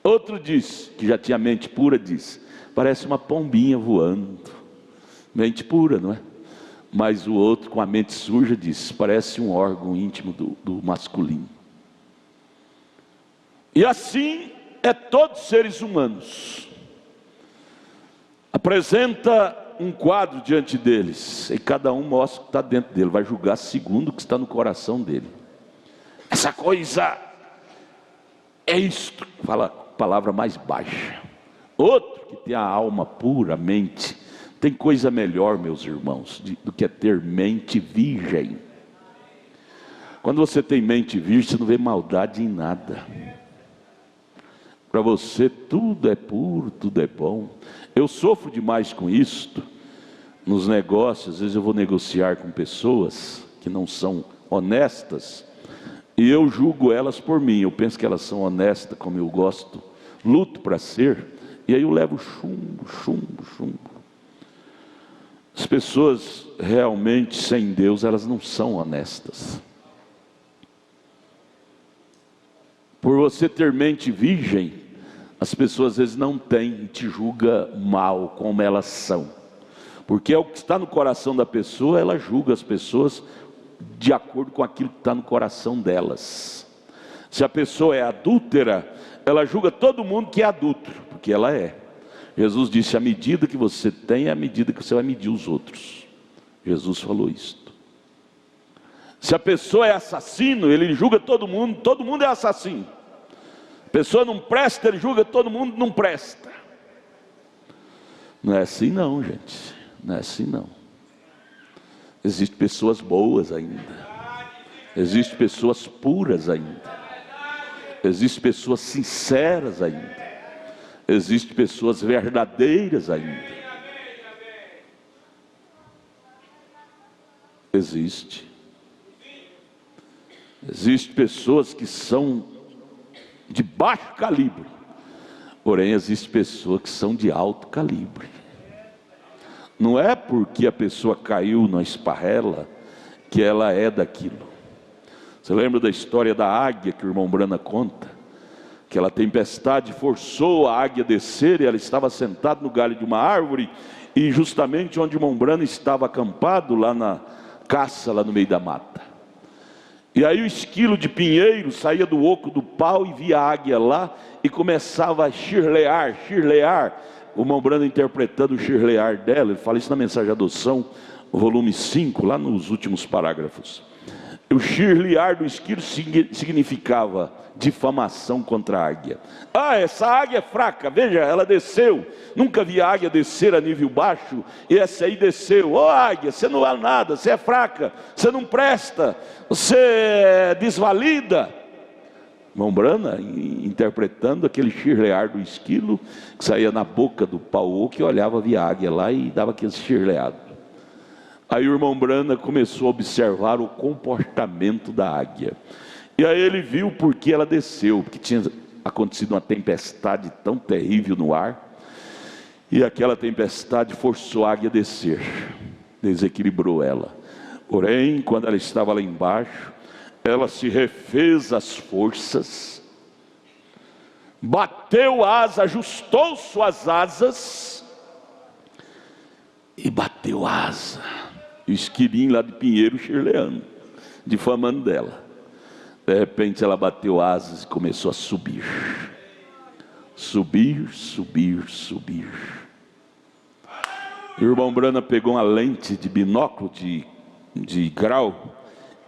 Outro disse, que já tinha mente pura, disse: parece uma pombinha voando. Mente pura, não é? Mas o outro, com a mente suja, disse: parece um órgão íntimo do masculino. E assim é todos os seres humanos. Apresenta um quadro diante deles, e cada um mostra o que está dentro dele, vai julgar segundo o que está no coração dele. Essa coisa é isto, fala a palavra mais baixa. Outro que tem a alma pura, a mente, tem coisa melhor, meus irmãos, do que ter mente virgem. Quando você tem mente virgem, você não vê maldade em nada. Para você tudo é puro, tudo é bom. Eu sofro demais com isto nos negócios. Às vezes eu vou negociar com pessoas que não são honestas, e eu julgo elas por mim. Eu penso que elas são honestas como eu gosto, luto para ser, e aí eu levo chumbo. As pessoas realmente sem Deus, elas não são honestas. Por você ter mente virgem, as pessoas às vezes não têm e te julga mal como elas são. Porque é o que está no coração da pessoa, ela julga as pessoas de acordo com aquilo que está no coração delas. Se a pessoa é adúltera, ela julga todo mundo que é adúltero, porque ela é. Jesus disse: a medida que você tem é a medida que você vai medir os outros. Jesus falou isto. Se a pessoa é assassino, ele julga todo mundo é assassino. A pessoa não presta, ele julga todo mundo não presta. Não é assim não, gente. Não é assim não. Existem pessoas boas ainda. Existem pessoas puras ainda. Existem pessoas sinceras ainda. Existem pessoas verdadeiras ainda. Existem pessoas que são de baixo calibre, porém existem pessoas que são de alto calibre. Não é porque a pessoa caiu na esparrela que ela é daquilo. Você lembra da história da águia que o irmão Brana conta? Aquela tempestade forçou a águia a descer e ela estava sentada no galho de uma árvore, e justamente onde o irmão Brana estava acampado, lá na caça, lá no meio da mata. E aí o esquilo de pinheiro saía do oco do pau e via a águia lá e começava a chirlear. O irmão Brana interpretando o chirlear dela, ele fala isso na Mensagem de Adoção, volume 5, lá nos últimos parágrafos. O chirlear do esquilo significava difamação contra a águia. Ah, essa águia é fraca, veja, ela desceu. Nunca vi a águia descer a nível baixo, e essa aí desceu. Ô águia, você não é nada, você é fraca, você não presta, você é desvalida. Irmão Brana interpretando aquele chirlear do esquilo que saía na boca do pau, que olhava, via a águia lá e dava aquele chirleado. Aí o irmão Brana começou a observar o comportamento da águia. E aí ele viu por que ela desceu, porque tinha acontecido uma tempestade tão terrível no ar. E aquela tempestade forçou a águia a descer, desequilibrou ela. Porém, quando ela estava lá embaixo, ela se refez as forças, bateu asa, ajustou suas asas e bateu asa. E o esquilinho lá de pinheiro chirleando, difamando dela. De repente ela bateu asas e começou a subir. Subir. O irmão Brana pegou uma lente de binóculo de grau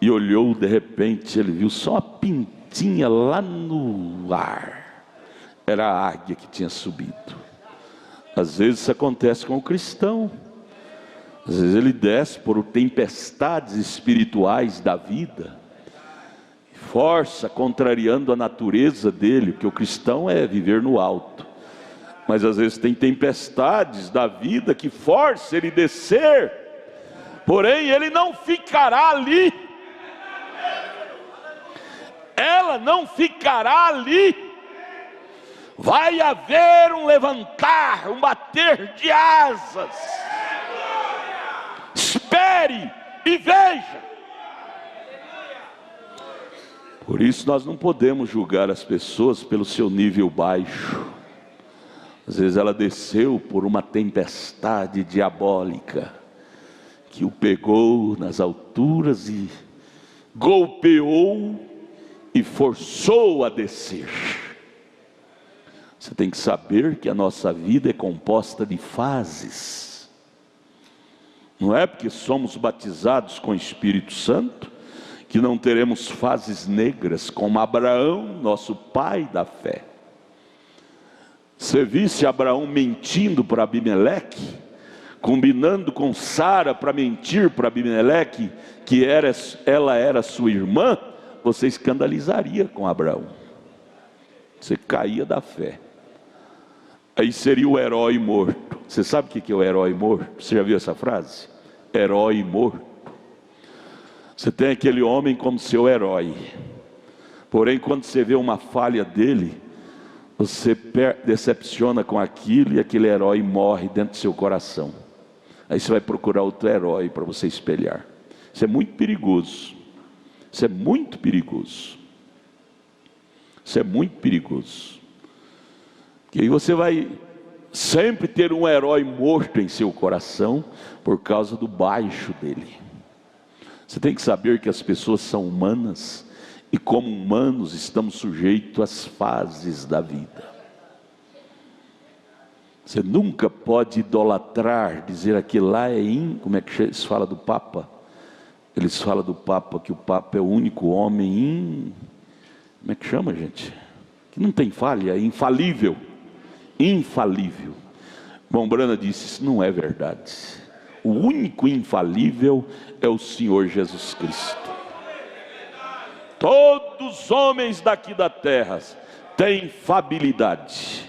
e olhou. De repente ele viu só uma pintinha lá no ar. Era a águia que tinha subido. Às vezes isso acontece com o cristão. Às vezes ele desce por tempestades espirituais da vida, força, contrariando a natureza dele, porque o cristão é viver no alto. Mas às vezes tem tempestades da vida que força ele descer, porém ele não ficará ali. Ela não ficará ali. Vai haver um levantar, um bater de asas. Espere e veja. Por isso nós não podemos julgar as pessoas pelo seu nível baixo. Às vezes ela desceu por uma tempestade diabólica que o pegou nas alturas e golpeou e forçou a descer. Você tem que saber que a nossa vida é composta de fases. Não é porque somos batizados com o Espírito Santo que não teremos fases negras, como Abraão, nosso pai da fé. Você visse Abraão mentindo para Abimeleque, combinando com Sara para mentir para Abimeleque, que ela era sua irmã, você escandalizaria com Abraão. Você caía da fé. Aí seria o herói morto. Você sabe o que é o herói morto? Você já viu essa frase? Herói morto. Você tem aquele homem como seu herói. Porém, quando você vê uma falha dele, você decepciona com aquilo e aquele herói morre dentro do seu coração. Aí você vai procurar outro herói para você espelhar. Isso é muito perigoso. Isso é muito perigoso. Isso é muito perigoso. Porque aí você vai sempre ter um herói morto em seu coração por causa do baixo dele. Você tem que saber que as pessoas são humanas e como humanos estamos sujeitos às fases da vida. Você nunca pode idolatrar, dizer que lá é como é que eles falam do Papa? Eles falam do Papa que o Papa é o único homem como é que chama, gente? Que não tem falha, é infalível. Infalível. Irmão Brana disse: isso não é verdade. O único infalível é o Senhor Jesus Cristo. Todos os homens daqui da terra têm fabilidade.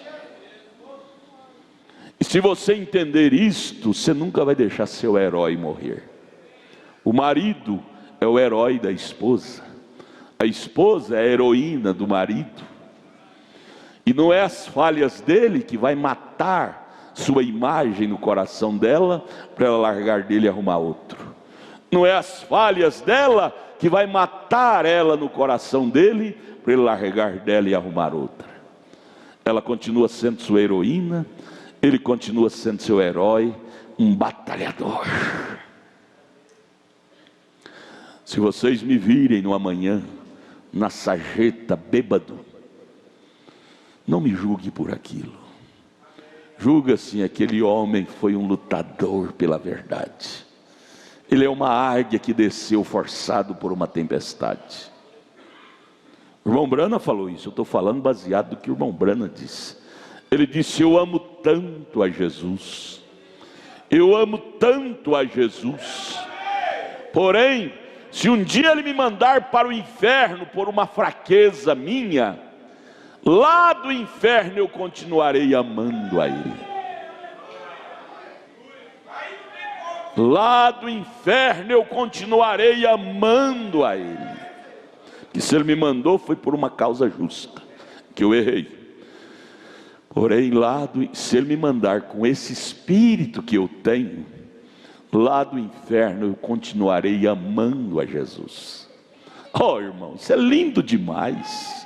E se você entender isto, você nunca vai deixar seu herói morrer. O marido é o herói da esposa, a esposa é a heroína do marido. E não é as falhas dele que vai matar sua imagem no coração dela, para ela largar dele e arrumar outro. Não é as falhas dela que vai matar ela no coração dele, para ele largar dela e arrumar outra. Ela continua sendo sua heroína, ele continua sendo seu herói, um batalhador. Se vocês me virem no amanhã, na sarjeta, bêbado, não me julgue por aquilo. Julga assim, aquele homem foi um lutador pela verdade. Ele é uma águia que desceu forçado por uma tempestade. O irmão Brana falou isso, eu estou falando baseado no que o irmão Brana disse. Ele disse: eu amo tanto a Jesus, eu amo tanto a Jesus, porém, se um dia ele me mandar para o inferno por uma fraqueza minha, lá do inferno eu continuarei amando a ele. Lá do inferno eu continuarei amando a ele. Que se ele me mandou foi por uma causa justa, que eu errei. Porém, se ele me mandar com esse espírito que eu tenho, lá do inferno eu continuarei amando a Jesus. Oh, irmão, isso é lindo demais.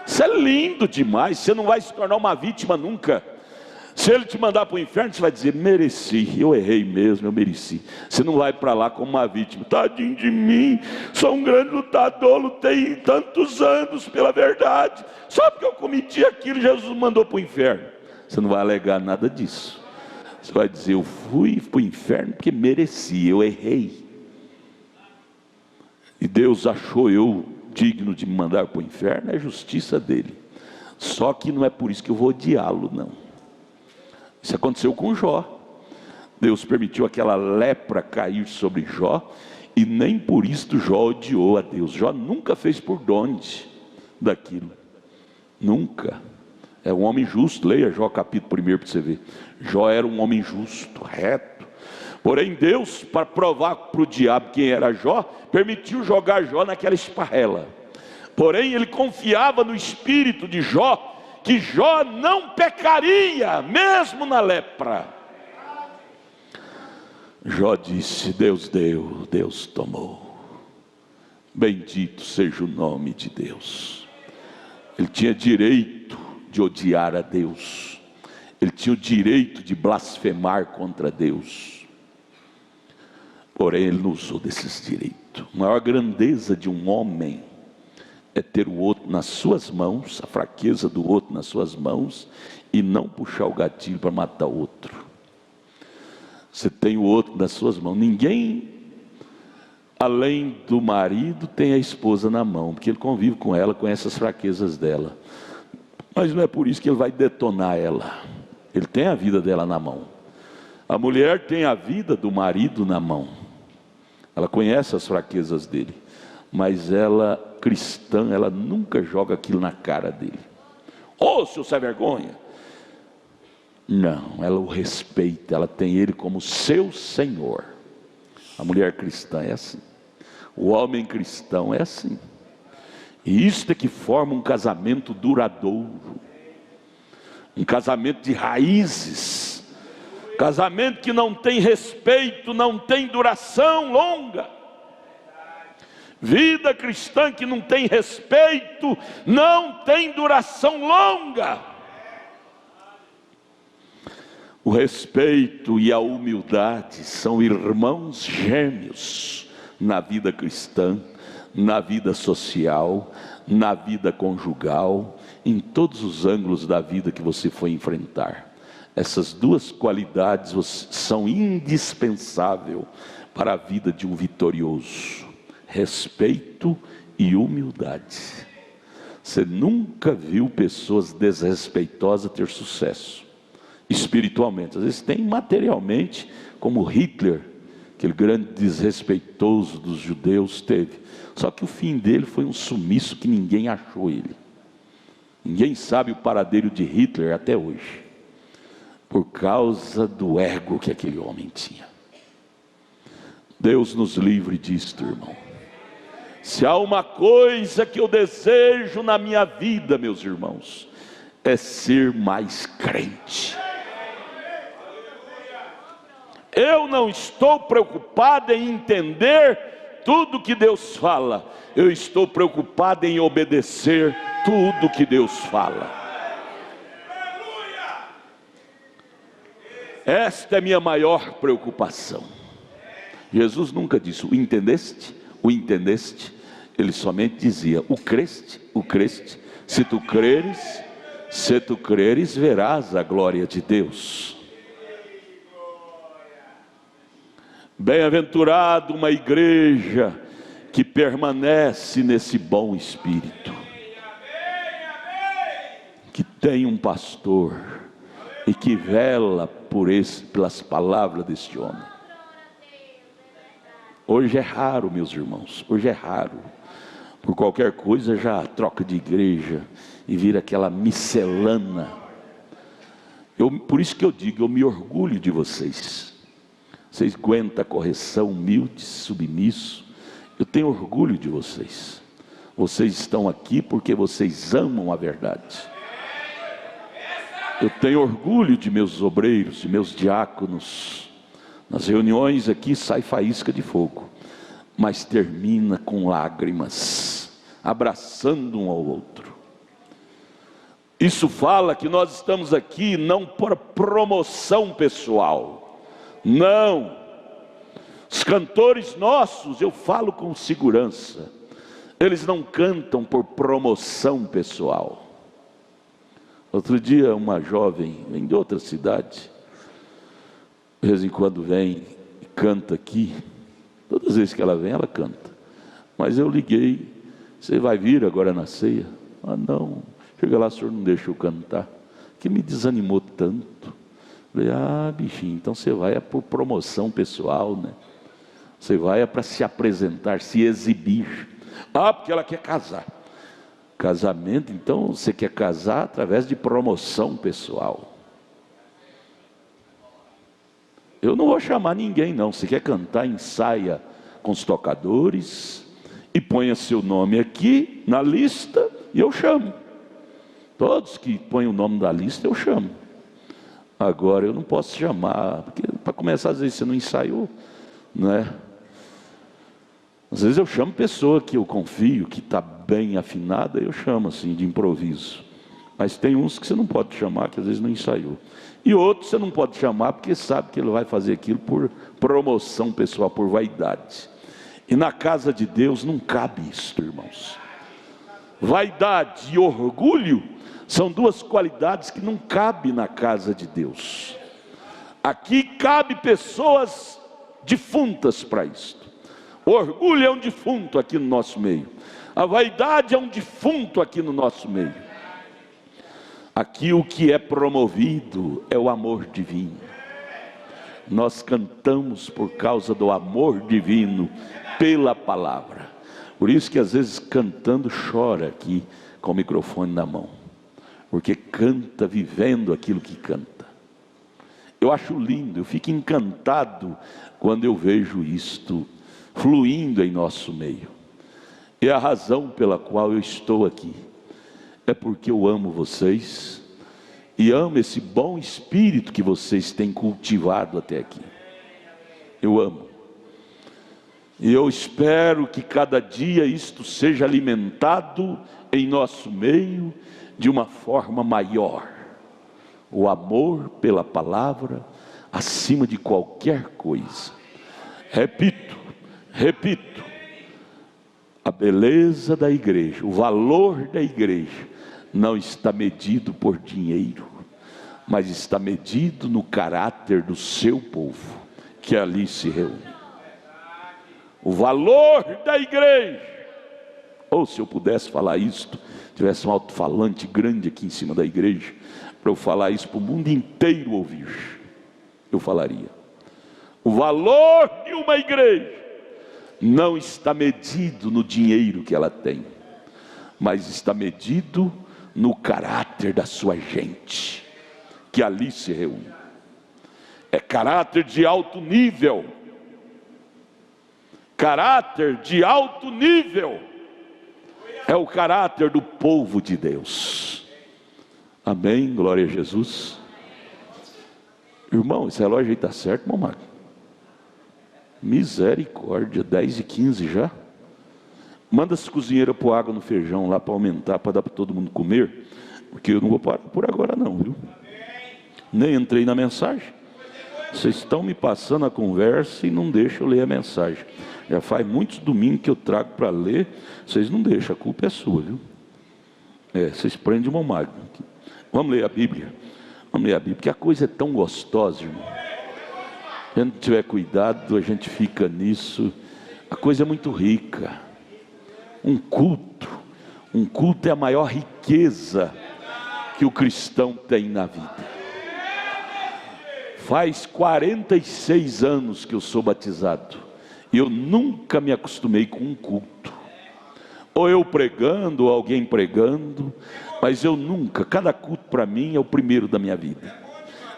Isso é lindo demais. Você não vai se tornar uma vítima nunca. Se ele te mandar para o inferno, você vai dizer: mereci, eu errei mesmo, eu mereci. Você não vai para lá como uma vítima. Tadinho de mim, sou um grande lutador, lutei tantos anos pela verdade, só porque eu cometi aquilo, Jesus me mandou para o inferno. Você não vai alegar nada disso. Você vai dizer: eu fui para o inferno porque mereci, eu errei. E Deus achou eu digno de me mandar para o inferno, é justiça dele. Só que não é por isso que eu vou odiá-lo, não. Isso aconteceu com Jó. Deus permitiu aquela lepra cair sobre Jó, e nem por isso Jó odiou a Deus. Jó nunca fez por onde daquilo, nunca. É um homem justo. Leia Jó capítulo 1 para você ver. Jó era um homem justo, reto. Porém Deus, para provar para o diabo quem era Jó, permitiu jogar Jó naquela esparrela. Porém ele confiava no espírito de Jó, que Jó não pecaria, mesmo na lepra. Jó disse: Deus deu, Deus tomou. Bendito seja o nome de Deus. Ele tinha direito de odiar a Deus. Ele tinha o direito de blasfemar contra Deus. Porém ele não usou desses direitos. A maior grandeza de um homem é ter o outro nas suas mãos, a fraqueza do outro nas suas mãos, e não puxar o gatilho para matar o outro. Você tem o outro nas suas mãos. Ninguém, além do marido, tem a esposa na mão, porque ele convive com ela, conhece as fraquezas dela. Mas não é por isso que ele vai detonar ela. Ele tem a vida dela na mão. A mulher tem a vida do marido na mão. Ela conhece as fraquezas dele. Mas ela, cristã, ela nunca joga aquilo na cara dele. Ô, seu sem vergonha! Não, ela o respeita, ela tem ele como seu Senhor. A mulher cristã é assim. O homem cristão é assim. E isto é que forma um casamento duradouro. Um casamento de raízes. Casamento que não tem respeito, não tem duração longa. Vida cristã que não tem respeito, não tem duração longa. O respeito e a humildade são irmãos gêmeos na vida cristã, na vida social, na vida conjugal, em todos os ângulos da vida que você for enfrentar. Essas duas qualidades são indispensáveis para a vida de um vitorioso. Respeito e humildade. Você nunca viu pessoas desrespeitosas ter sucesso. espiritualmente. Às vezes tem materialmente, como Hitler, aquele grande desrespeitoso dos judeus, teve. Só que o fim dele foi um sumiço que ninguém achou ele. Ninguém sabe o paradeiro de Hitler até hoje, por causa do ego que aquele homem tinha. Deus nos livre disto, irmão. Se há uma coisa que eu desejo na minha vida, meus irmãos, é ser mais crente. Eu não estou preocupado em entender tudo que Deus fala, eu estou preocupado em obedecer tudo que Deus fala. Esta é a minha maior preocupação. Jesus nunca disse, o entendeste? O entendeste? Ele somente dizia, o creste? O creste? Se tu creres, verás a glória de Deus. Bem-aventurado uma igreja que permanece nesse bom espírito, que tem um pastor e que vela pelas palavras deste homem. Hoje é raro, meus irmãos, hoje é raro. Por qualquer coisa já troca de igreja e vira aquela miscelânea. Por isso que eu digo, eu me orgulho de vocês. Vocês aguentam a correção, humildes, submisso. Eu tenho orgulho de vocês. Vocês estão aqui porque vocês amam a verdade. Eu tenho orgulho de meus obreiros, de meus diáconos. Nas reuniões aqui sai faísca de fogo, mas termina com lágrimas, abraçando um ao outro. Isso fala que nós estamos aqui não por promoção pessoal, não. Os cantores nossos, eu falo com segurança, eles não cantam por promoção pessoal. Outro dia uma jovem, vem de outra cidade, de vez em quando vem e canta aqui. Todas as vezes que ela vem, ela canta. Mas eu liguei, você vai vir agora na ceia? Ah, não, chega lá, o senhor não deixa eu cantar, que me desanimou tanto. Falei, ah, bichinho, então você vai é por promoção pessoal, né? Você vai é para se apresentar, se exibir. Ah, porque ela quer casar. Casamento, então você quer casar através de promoção pessoal. Eu não vou chamar ninguém não. Se quer cantar, ensaia com os tocadores e ponha seu nome aqui na lista e eu chamo. Todos que põem o nome da lista eu chamo. Agora eu não posso chamar, porque para começar às vezes você não ensaiou, né? Às vezes eu chamo pessoa que eu confio, que está bem afinada, eu chamo assim de improviso. Mas tem uns que você não pode chamar, que às vezes não ensaiou. E outros você não pode chamar, porque sabe que ele vai fazer aquilo por promoção pessoal, por vaidade. E na casa de Deus não cabe isso, irmãos. Vaidade e orgulho são duas qualidades que não cabem na casa de Deus. Aqui cabe pessoas defuntas para isto. O orgulho é um defunto aqui no nosso meio. A vaidade é um defunto aqui no nosso meio. Aqui o que é promovido é o amor divino. Nós cantamos por causa do amor divino pela palavra. Por isso que às vezes cantando chora aqui com o microfone na mão, porque canta vivendo aquilo que canta. Eu acho lindo, eu fico encantado quando eu vejo isto fluindo em nosso meio. E a razão pela qual eu estou aqui é porque eu amo vocês e amo esse bom espírito que vocês têm cultivado até aqui. Eu amo. E eu espero que cada dia isto seja alimentado em nosso meio de uma forma maior. O amor pela palavra acima de qualquer coisa. Repito, a beleza da igreja, o valor da igreja não está medido por dinheiro, mas está medido no caráter do seu povo que ali se reúne. O valor da igreja, ou se eu pudesse falar isto, tivesse um alto-falante grande aqui em cima da igreja, para eu falar isso para o mundo inteiro ouvir, eu falaria. O valor de uma igreja não está medido no dinheiro que ela tem, mas está medido no caráter da sua gente, que ali se reúne. É caráter de alto nível. Caráter de alto nível. É o caráter do povo de Deus. Amém, glória a Jesus. Irmão, esse relógio aí está certo, irmão Marco? Misericórdia, 10h15 já. Manda as cozinheiras pôr água no feijão lá para aumentar, para dar para todo mundo comer, porque eu não vou parar por agora não, viu? Nem entrei na mensagem. Vocês estão me passando a conversa e não deixam eu ler a mensagem. Já faz muitos domingos que eu trago para ler, vocês não deixam, a culpa é sua, viu? Vocês prendem mão magna. Vamos ler a Bíblia. Vamos ler a Bíblia, porque a coisa é tão gostosa, irmão. Se a gente tiver cuidado, a gente fica nisso. A coisa é muito rica. Um culto é a maior riqueza que o cristão tem na vida. Faz 46 anos que eu sou batizado, e eu nunca me acostumei com um culto, ou eu pregando, ou alguém pregando, mas eu nunca, cada culto para mim é o primeiro da minha vida.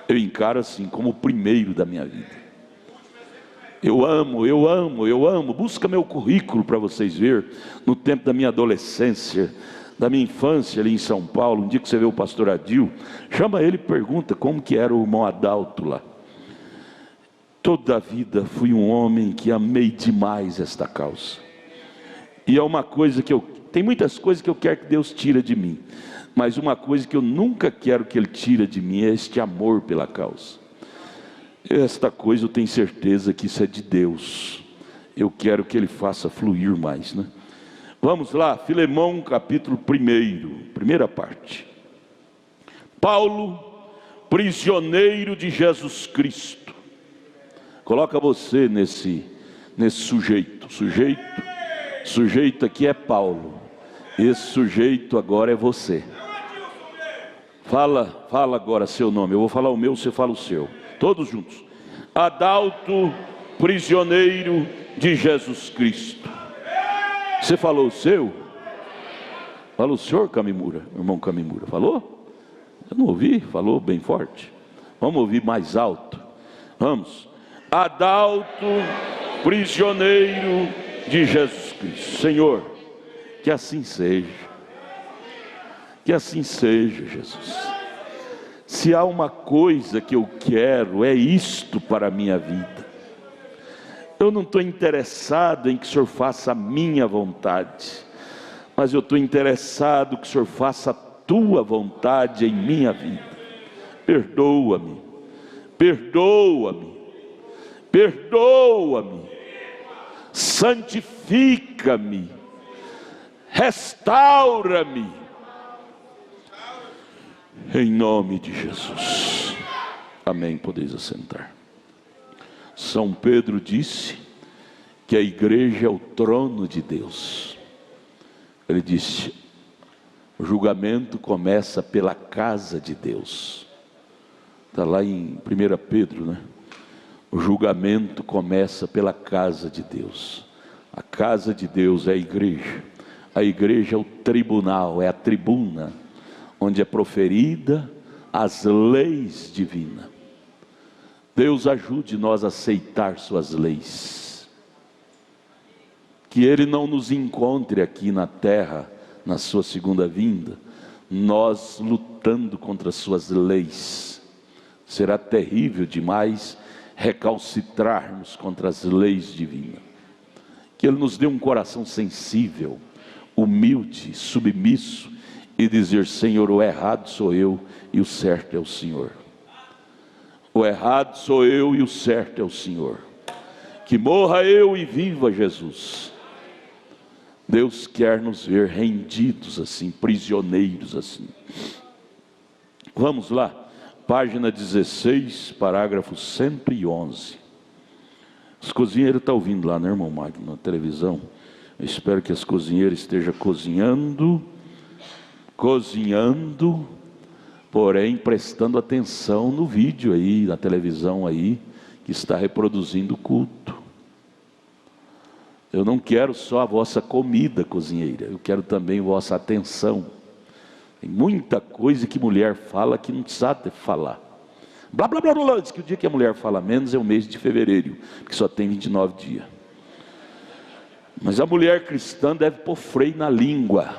Eu encaro assim como o primeiro da minha vida. Eu amo. Busca meu currículo para vocês verem. No tempo da minha adolescência, da minha infância ali em São Paulo, um dia que você vê o pastor Adil, chama ele e pergunta como que era o irmão Adalto lá. Toda a vida fui um homem que amei demais esta causa. E é uma coisa que tem muitas coisas que eu quero que Deus tire de mim, mas uma coisa que eu nunca quero que Ele tire de mim é este amor pela causa. Esta coisa eu tenho certeza que isso é de Deus. Eu quero que Ele faça fluir mais, né? Vamos lá, Filemão capítulo 1, primeira parte. Paulo, prisioneiro de Jesus Cristo. Coloca você nesse sujeito. Sujeito aqui é Paulo. Esse sujeito agora é você. Fala agora seu nome. Eu vou falar o meu, você fala o seu. Todos juntos. Adalto, prisioneiro de Jesus Cristo. Você falou o seu? Falou o senhor Camimura, irmão Camimura. Falou? Eu não ouvi, falou bem forte. Vamos ouvir mais alto. Vamos. Adalto, prisioneiro de Jesus Cristo. Senhor, que assim seja. Que assim seja, Jesus. Se há uma coisa que eu quero, é isto para a minha vida. Eu não estou interessado em que o Senhor faça a minha vontade, mas eu estou interessado que o Senhor faça a tua vontade em minha vida. Perdoa-me, santifica-me, restaura-me, em nome de Jesus. Amém, podeis assentar. São Pedro disse que a igreja é o trono de Deus. Ele disse, o julgamento começa pela casa de Deus. Está lá em 1 Pedro, né? O julgamento começa pela casa de Deus. A casa de Deus é a igreja. A igreja é o tribunal, é a tribuna, onde é proferida as leis divinas. Deus ajude nós a aceitar suas leis. Que Ele não nos encontre aqui na terra, na sua segunda vinda, nós lutando contra as suas leis. Será terrível demais recalcitrarmos contra as leis divinas. Que Ele nos dê um coração sensível, humilde, submisso, e dizer, Senhor, o errado sou eu e o certo é o Senhor. O errado sou eu e o certo é o Senhor. Que morra eu e viva Jesus. Deus quer nos ver rendidos assim, prisioneiros assim. Vamos lá, página 16, parágrafo 111. Os cozinheiros estão ouvindo lá, né, irmão Magno, na televisão. Eu espero que as cozinheiras estejam cozinhando, porém prestando atenção no vídeo aí, na televisão aí, que está reproduzindo o culto. Eu não quero só a vossa comida, cozinheira, eu quero também vossa atenção. Tem muita coisa que mulher fala que não precisa falar. Blá, blá, blá, blá, diz que o dia que a mulher fala menos é o mês de fevereiro, que só tem 29 dias. Mas a mulher cristã deve pôr freio na língua,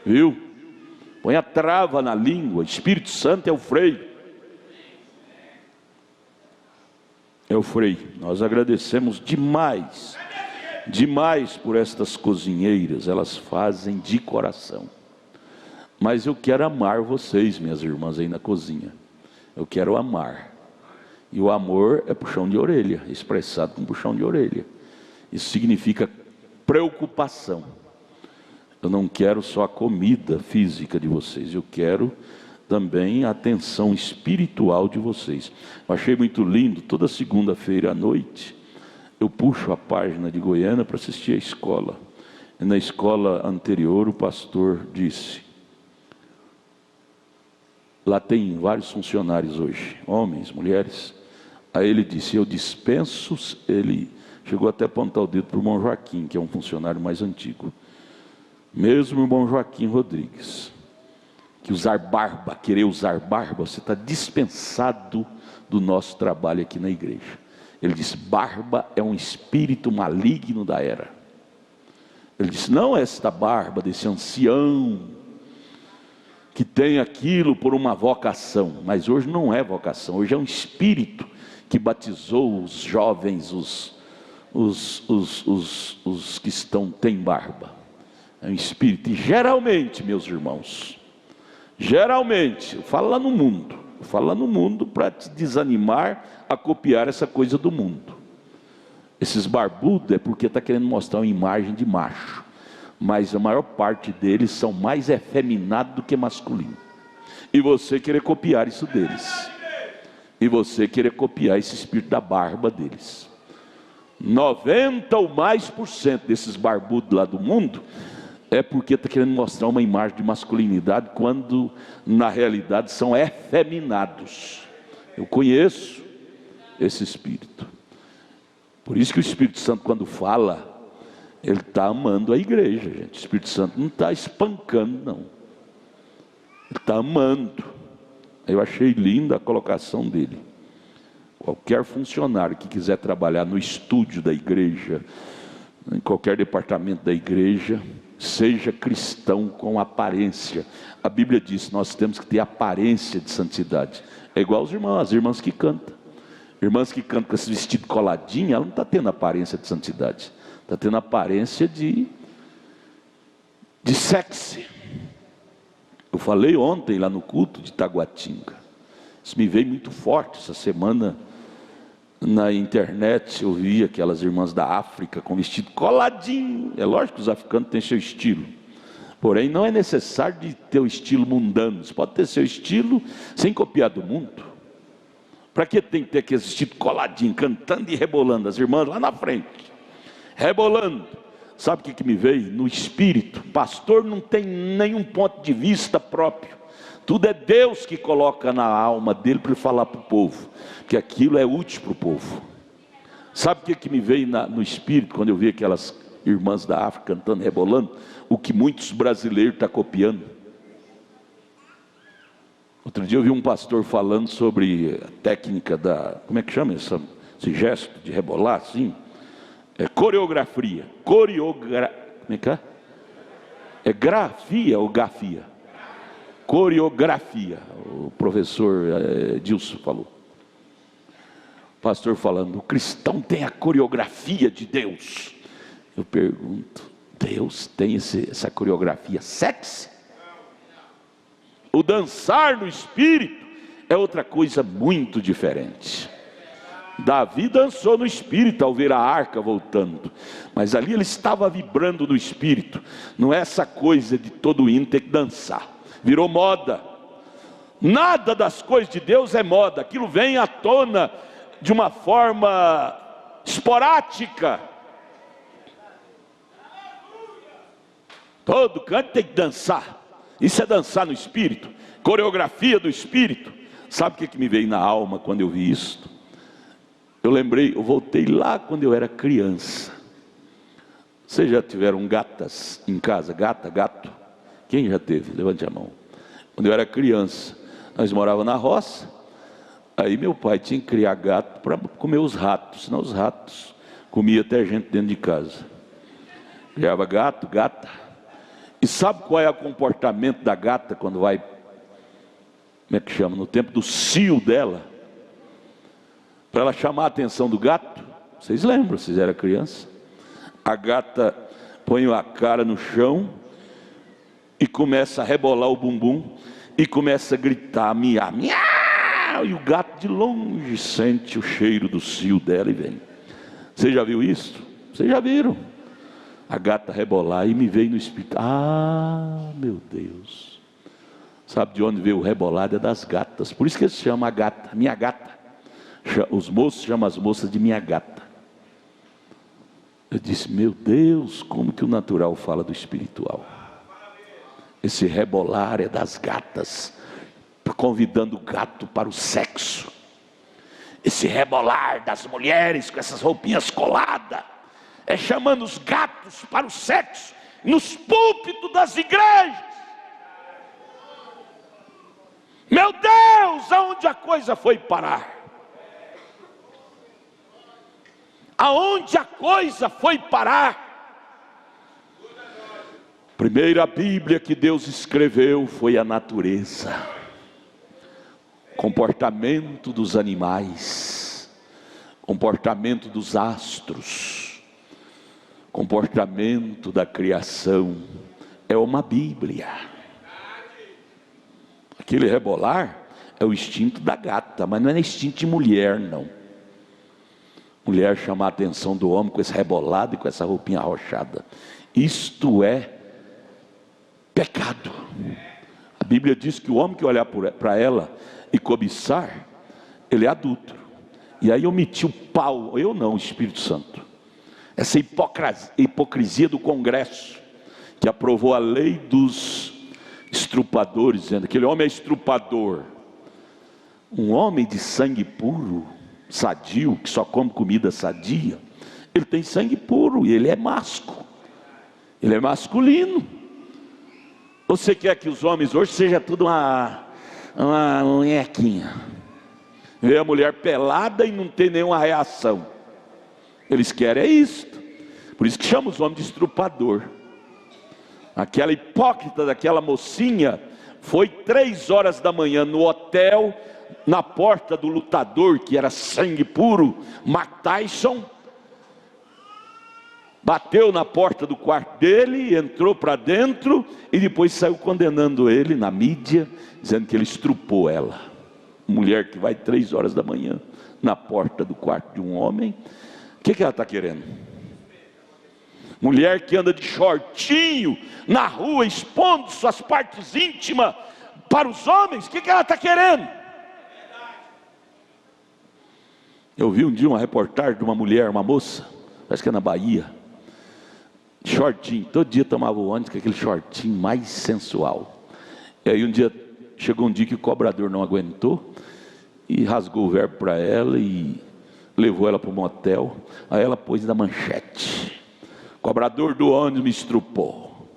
viu? Põe a trava na língua, Espírito Santo é o freio. É o freio. Nós agradecemos demais, demais por estas cozinheiras, elas fazem de coração. Mas eu quero amar vocês, minhas irmãs aí na cozinha. Eu quero amar. E o amor é puxão de orelha, expressado com puxão de orelha. Isso significa preocupação. Eu não quero só a comida física de vocês, eu quero também a atenção espiritual de vocês. Eu achei muito lindo, toda segunda-feira à noite, eu puxo a página de Goiânia para assistir a escola. E na escola anterior o pastor disse, lá tem vários funcionários hoje, homens, mulheres. Aí ele disse, eu dispenso, ele chegou até a apontar o dedo para o irmão Joaquim, que é um funcionário mais antigo. Mesmo o irmão Joaquim Rodrigues, que usar barba, querer usar barba, você está dispensado do nosso trabalho aqui na igreja. Ele disse, barba é um espírito maligno da era. Ele disse, não esta barba desse ancião, que tem aquilo por uma vocação, mas hoje não é vocação, hoje é um espírito que batizou os jovens, os que têm barba. É um espírito, e geralmente, meus irmãos, geralmente, eu falo lá no mundo para te desanimar a copiar essa coisa do mundo. Esses barbudos é porque está querendo mostrar uma imagem de macho, mas a maior parte deles são mais efeminados do que masculino. E você querer copiar isso deles, e você querer copiar esse espírito da barba deles. 90% ou mais desses barbudos lá do mundo é porque está querendo mostrar uma imagem de masculinidade, quando na realidade são efeminados. Eu conheço esse espírito. Por isso que o Espírito Santo, quando fala, ele está amando a igreja, gente. O Espírito Santo não está espancando, não. Ele está amando. Eu achei linda a colocação dele. Qualquer funcionário que quiser trabalhar no estúdio da igreja, em qualquer departamento da igreja, seja cristão com aparência. A Bíblia diz, nós temos que ter aparência de santidade. É igual as irmãs que cantam. Irmãs que cantam com esse vestido coladinho, ela não está tendo aparência de santidade. Está tendo aparência de sexy. Eu falei ontem lá no culto de Taguatinga. Isso me veio muito forte essa semana. Na internet eu vi aquelas irmãs da África com vestido coladinho. É lógico que os africanos têm seu estilo, porém não é necessário de ter o estilo mundano. Você pode ter seu estilo sem copiar do mundo. Para que tem que ter aquele vestido coladinho, cantando e rebolando? As irmãs lá na frente, rebolando. Sabe o que me veio? No espírito. Pastor não tem nenhum ponto de vista próprio. Tudo é Deus que coloca na alma dele para ele falar para o povo, que aquilo é útil para o povo. Sabe o que me veio no espírito, quando eu vi aquelas irmãs da África cantando, rebolando? O que muitos brasileiros estão copiando. Outro dia eu vi um pastor falando sobre a técnica como é que chama esse gesto de rebolar assim? É coreografia. Como é que é? É grafia ou gafia? Coreografia. O professor Dilson falou. O pastor falando, o cristão tem a coreografia de Deus. Eu pergunto, Deus tem essa coreografia sexy? O dançar no espírito é outra coisa muito diferente. Davi dançou no espírito ao ver a arca voltando, mas ali ele estava vibrando no espírito. Não é essa coisa de todo hino ter que dançar, virou moda. Nada das coisas de Deus é moda, aquilo vem à tona de uma forma esporádica. Todo canto tem que dançar. Isso é dançar no espírito. coreografia do Espírito. Sabe o que me veio na alma quando eu vi isso? Eu voltei lá quando eu era criança. Vocês já tiveram gatas em casa? Gata, gato? Quem já teve? Levante a mão. Quando eu era criança, nós morávamos na roça. Aí meu pai tinha que criar gato para comer os ratos, senão os ratos comiam até gente dentro de casa. Criava gato, gata. E sabe qual é o comportamento da gata quando vai, como é que chama? No tempo do cio dela. Para ela chamar a atenção do gato. Vocês lembram, vocês eram criança? A gata põe a cara no chão e começa a rebolar o bumbum e começa a gritar, miar, miau, e o gato de longe sente o cheiro do cio dela e vem. Você já viu isso? Vocês já viram? A gata rebolar e me veio no espírito. Ah, meu Deus. Sabe de onde veio o rebolado? É das gatas. Por isso que eles chamam a gata, minha gata. Os moços chamam as moças de minha gata. Eu disse, meu Deus, como que o natural fala do espiritual? Esse rebolar é das gatas, convidando o gato para o sexo. Esse rebolar das mulheres com essas roupinhas coladas, é chamando os gatos para o sexo, nos púlpitos das igrejas. Meu Deus, aonde a coisa foi parar? Aonde a coisa foi parar? Primeira Bíblia que Deus escreveu foi a natureza, comportamento dos animais, comportamento dos astros, comportamento da criação. É uma Bíblia. Aquele rebolar é o instinto da gata, mas não é instinto de mulher, não. Mulher chamar a atenção do homem com esse rebolado e com essa roupinha arrochada. Isto é pecado. A Bíblia diz que o homem que olhar para ela e cobiçar, ele é adúltero. E aí eu meti o pau, eu não, o Espírito Santo. Essa hipocrisia do Congresso, que aprovou a lei dos estrupadores, dizendo que aquele homem é estrupador. Um homem de sangue puro, sadio, que só come comida sadia, ele tem sangue puro e ele é masco, ele é masculino. Você quer que os homens hoje seja tudo uma nhequinha, vê a mulher pelada e não tem nenhuma reação. Eles querem isto. Por isso que chama os homens de estrupador. Aquela hipócrita daquela mocinha foi 3 horas da manhã no hotel, na porta do lutador que era sangue puro, Mike Tyson, bateu na porta do quarto dele, entrou para dentro e depois saiu condenando ele na mídia, dizendo que ele estrupou ela. Mulher que vai 3 horas da manhã na porta do quarto de um homem, o que ela está querendo? Mulher que anda de shortinho na rua, expondo suas partes íntimas para os homens, o que ela está querendo? Eu vi um dia uma reportagem de uma mulher, uma moça, acho que é na Bahia, shortinho, todo dia tomava o ônibus com aquele shortinho mais sensual. E aí chegou um dia que o cobrador não aguentou e rasgou o verbo para ela e levou ela para um motel. Aí ela pôs na manchete: cobrador do ônibus me estrupou.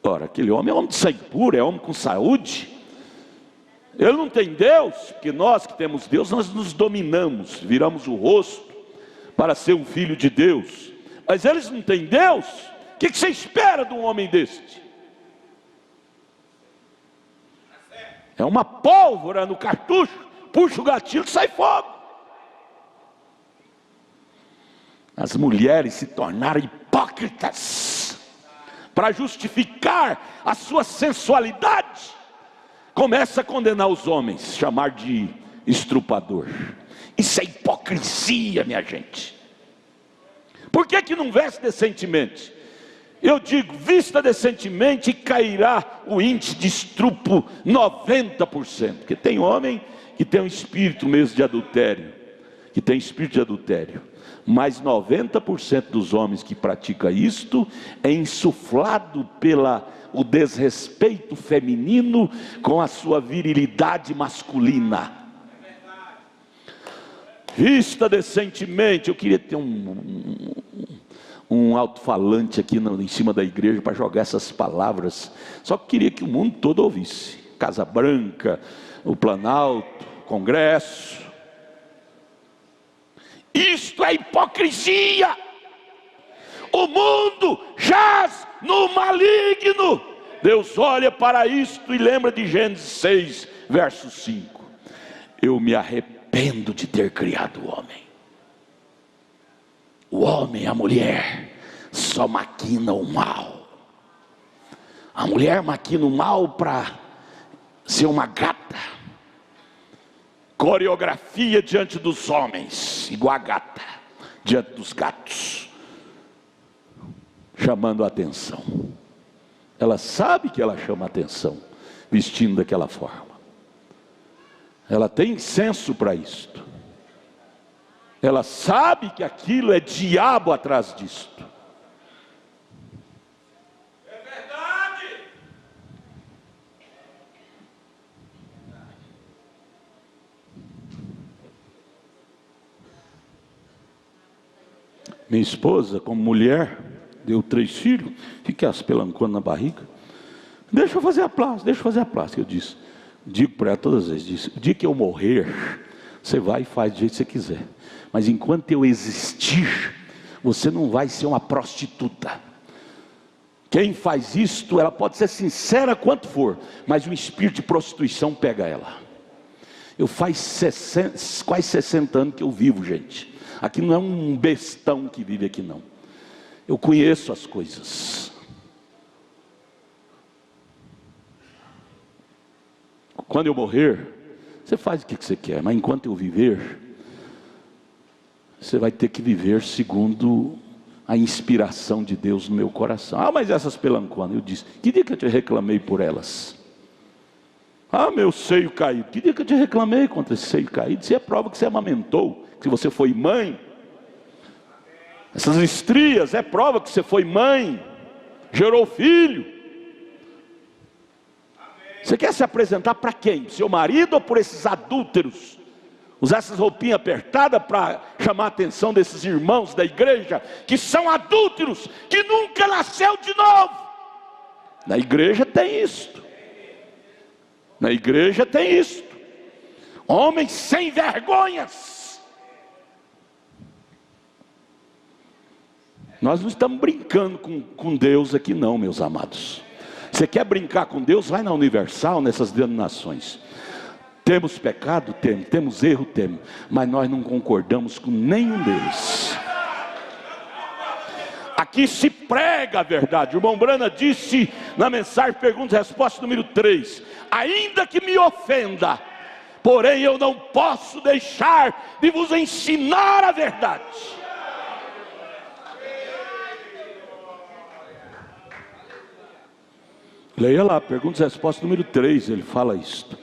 Ora, aquele homem é homem de sangue puro, é homem com saúde. Ele não tem Deus, porque nós que temos Deus, nós nos dominamos, viramos o rosto para ser um filho de Deus. Mas eles não têm Deus. O que você espera de um homem deste? É uma pólvora no cartucho, puxa o gatilho e sai fogo. As mulheres se tornaram hipócritas para justificar a sua sensualidade. Começa a condenar os homens, chamar de estrupador. Isso é hipocrisia, minha gente. Por que não veste decentemente? Eu digo, vista decentemente e cairá o índice de estrupo 90%. Porque tem homem que tem um espírito mesmo de adultério. que tem espírito de adultério. Mas 90% dos homens que praticam isto é insuflado o desrespeito feminino com a sua virilidade masculina. Vista decentemente. Eu queria ter um alto-falante aqui em cima da igreja para jogar essas palavras. Só que queria que o mundo todo ouvisse. Casa Branca, o Planalto, Congresso. Isto é hipocrisia. O mundo jaz no maligno. Deus olha para isto e lembra de Gênesis 6, verso 5. Eu me arrependo de ter criado o homem. O homem e a mulher só maquinam o mal. A mulher maquina o mal para ser uma gata. Coreografia diante dos homens, igual a gata, diante dos gatos, chamando a atenção. Ela sabe que ela chama a atenção, vestindo daquela forma. Ela tem senso para isto. Ela sabe que aquilo é diabo atrás disto. É verdade. Minha esposa, como mulher, deu 3 filhos, fica espelancando na barriga. Deixa eu fazer a plástica, eu disse. Digo para ela todas as vezes, o dia que eu morrer, você vai e faz do jeito que você quiser. Mas enquanto eu existir, você não vai ser uma prostituta. Quem faz isto, ela pode ser sincera quanto for, mas o espírito de prostituição pega ela. Eu faz quase 60 anos que eu vivo, gente. Aqui não é um bestão que vive aqui não. Eu conheço as coisas. Quando eu morrer, você faz o que você quer, mas enquanto eu viver, você vai ter que viver segundo a inspiração de Deus no meu coração. Ah, mas essas pelanconas, eu disse, que dia que eu te reclamei por elas? Ah, meu seio caído, que dia que eu te reclamei contra esse seio caído? Isso é prova que você amamentou, que você foi mãe. Essas estrias é prova que você foi mãe, gerou filho. Você quer se apresentar para quem? Seu marido ou por esses adúlteros? Usar essas roupinhas apertadas para chamar a atenção desses irmãos da igreja, que são adúlteros, que nunca nasceu de novo. Na igreja tem isto. Na igreja tem isto. Homens sem vergonhas. Nós não estamos brincando com Deus aqui não, meus amados. Você quer brincar com Deus? Vai na Universal, nessas denominações. Temos pecado? Temos. Temos erro? Temos. Mas nós não concordamos com nenhum deles. Aqui se prega a verdade. O irmão Brana disse na mensagem pergunta e resposta número 3. Ainda que me ofenda, porém eu não posso deixar de vos ensinar a verdade. Leia lá, pergunta e resposta número 3, ele fala isto.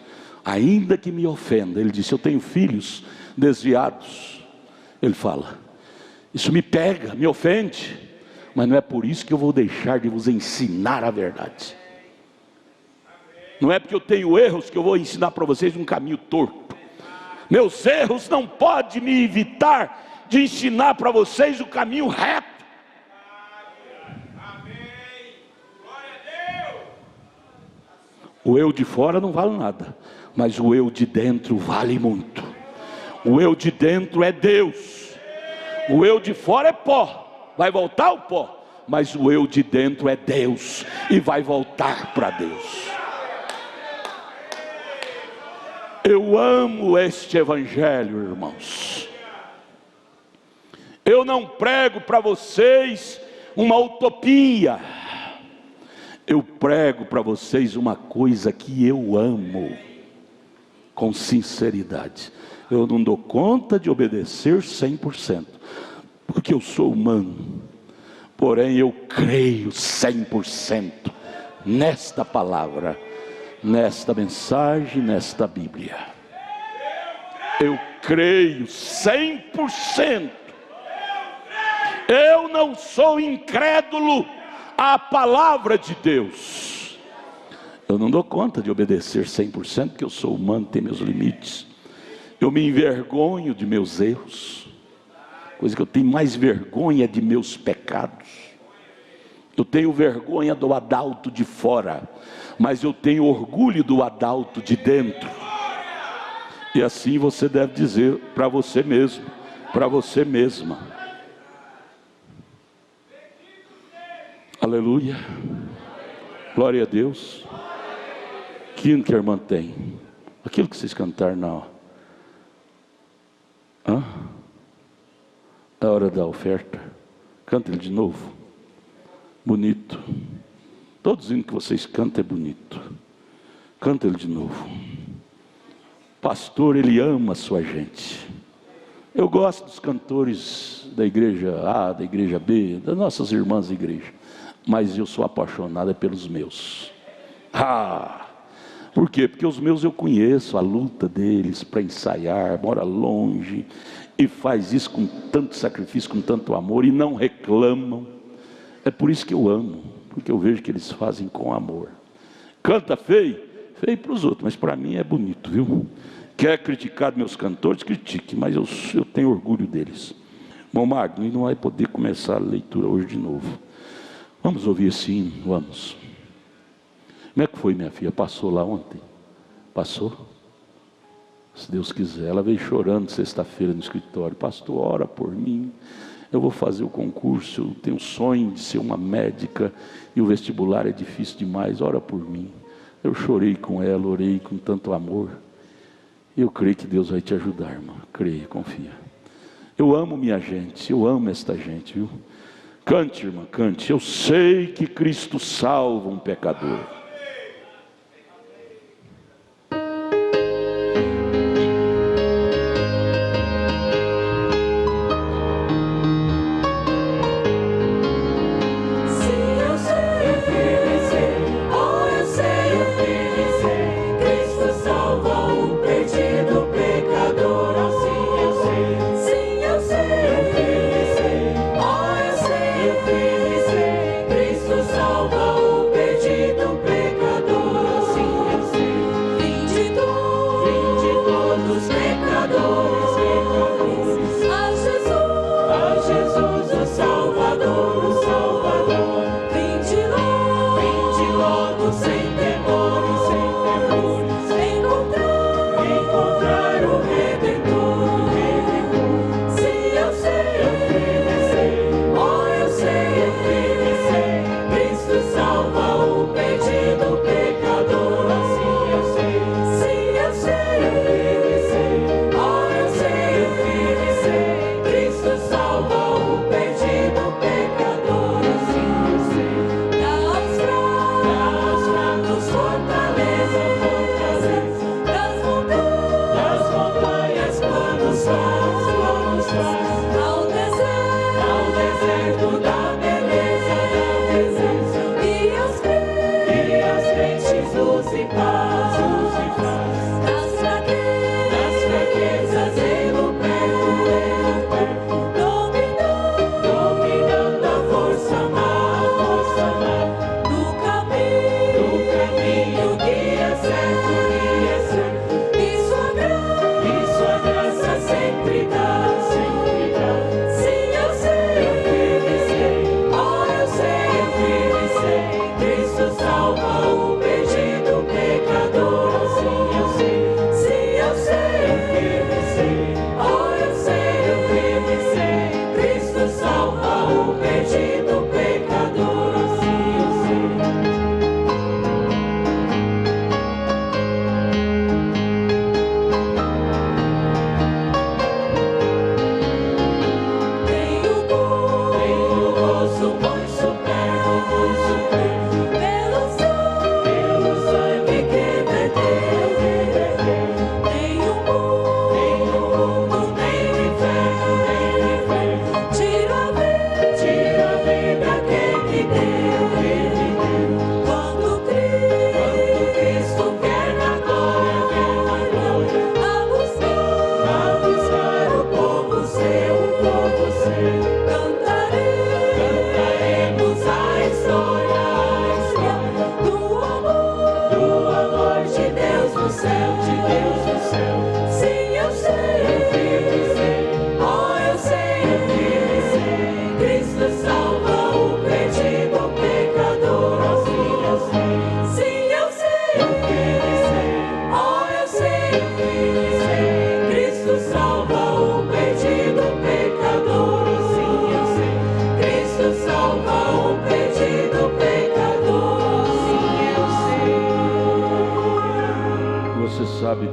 Ainda que me ofenda, ele disse, eu tenho filhos desviados. Ele fala, isso me pega, me ofende, mas não é por isso que eu vou deixar de vos ensinar a verdade. Não é porque eu tenho erros que eu vou ensinar para vocês um caminho torto. Meus erros não podem me evitar de ensinar para vocês o caminho reto. O eu de fora não vale nada, mas o eu de dentro vale muito. O eu de dentro é Deus. O eu de fora é pó, vai voltar ao pó, mas o eu de dentro é Deus e vai voltar para Deus. Eu amo este evangelho, irmãos. Eu não prego para vocês uma utopia. Eu prego para vocês uma coisa que eu amo, com sinceridade. Eu não dou conta de obedecer 100%, porque eu sou humano. Porém eu creio 100% nesta palavra, nesta mensagem, nesta Bíblia. Eu creio 100%. Eu não sou incrédulo à palavra de Deus. Eu não dou conta de obedecer 100%, porque eu sou humano, tenho meus limites. Eu me envergonho de meus erros. Coisa que eu tenho mais vergonha é de meus pecados. Eu tenho vergonha do adalto de fora, mas eu tenho orgulho do adalto de dentro. E assim você deve dizer para você mesmo, para você mesma. Aleluia. Glória a Deus. Que hino que a irmã tem? Aquilo que vocês cantaram na... É hora da oferta. Canta ele de novo. Bonito. Todos os hinos que vocês cantam é bonito. Canta ele de novo. Pastor, ele ama a sua gente. Eu gosto dos cantores da igreja A, da igreja B, das nossas irmãs da igreja. Mas eu sou apaixonado pelos meus. Por quê? Porque os meus eu conheço a luta deles para ensaiar, mora longe, e faz isso com tanto sacrifício, com tanto amor, e não reclamam. É por isso que eu amo, porque eu vejo que eles fazem com amor. Canta feio? Feio para os outros, mas para mim é bonito, viu? Quer criticar meus cantores? Critique, mas eu tenho orgulho deles. Bom, Magno, não vai poder começar a leitura hoje de novo. Vamos ouvir esse hino? Vamos. Como é que foi, minha filha? Passou lá ontem? Passou? Se Deus quiser. Ela veio chorando sexta-feira no escritório. Pastor, ora por mim. Eu vou fazer o concurso. Eu tenho um sonho de ser uma médica. E o vestibular é difícil demais. Ora por mim. Eu chorei com ela, orei com tanto amor. Eu creio que Deus vai te ajudar, irmã. Creia, confia. Eu amo minha gente. Eu amo esta gente, viu? Cante, irmã, cante. Eu sei que Cristo salva um pecador.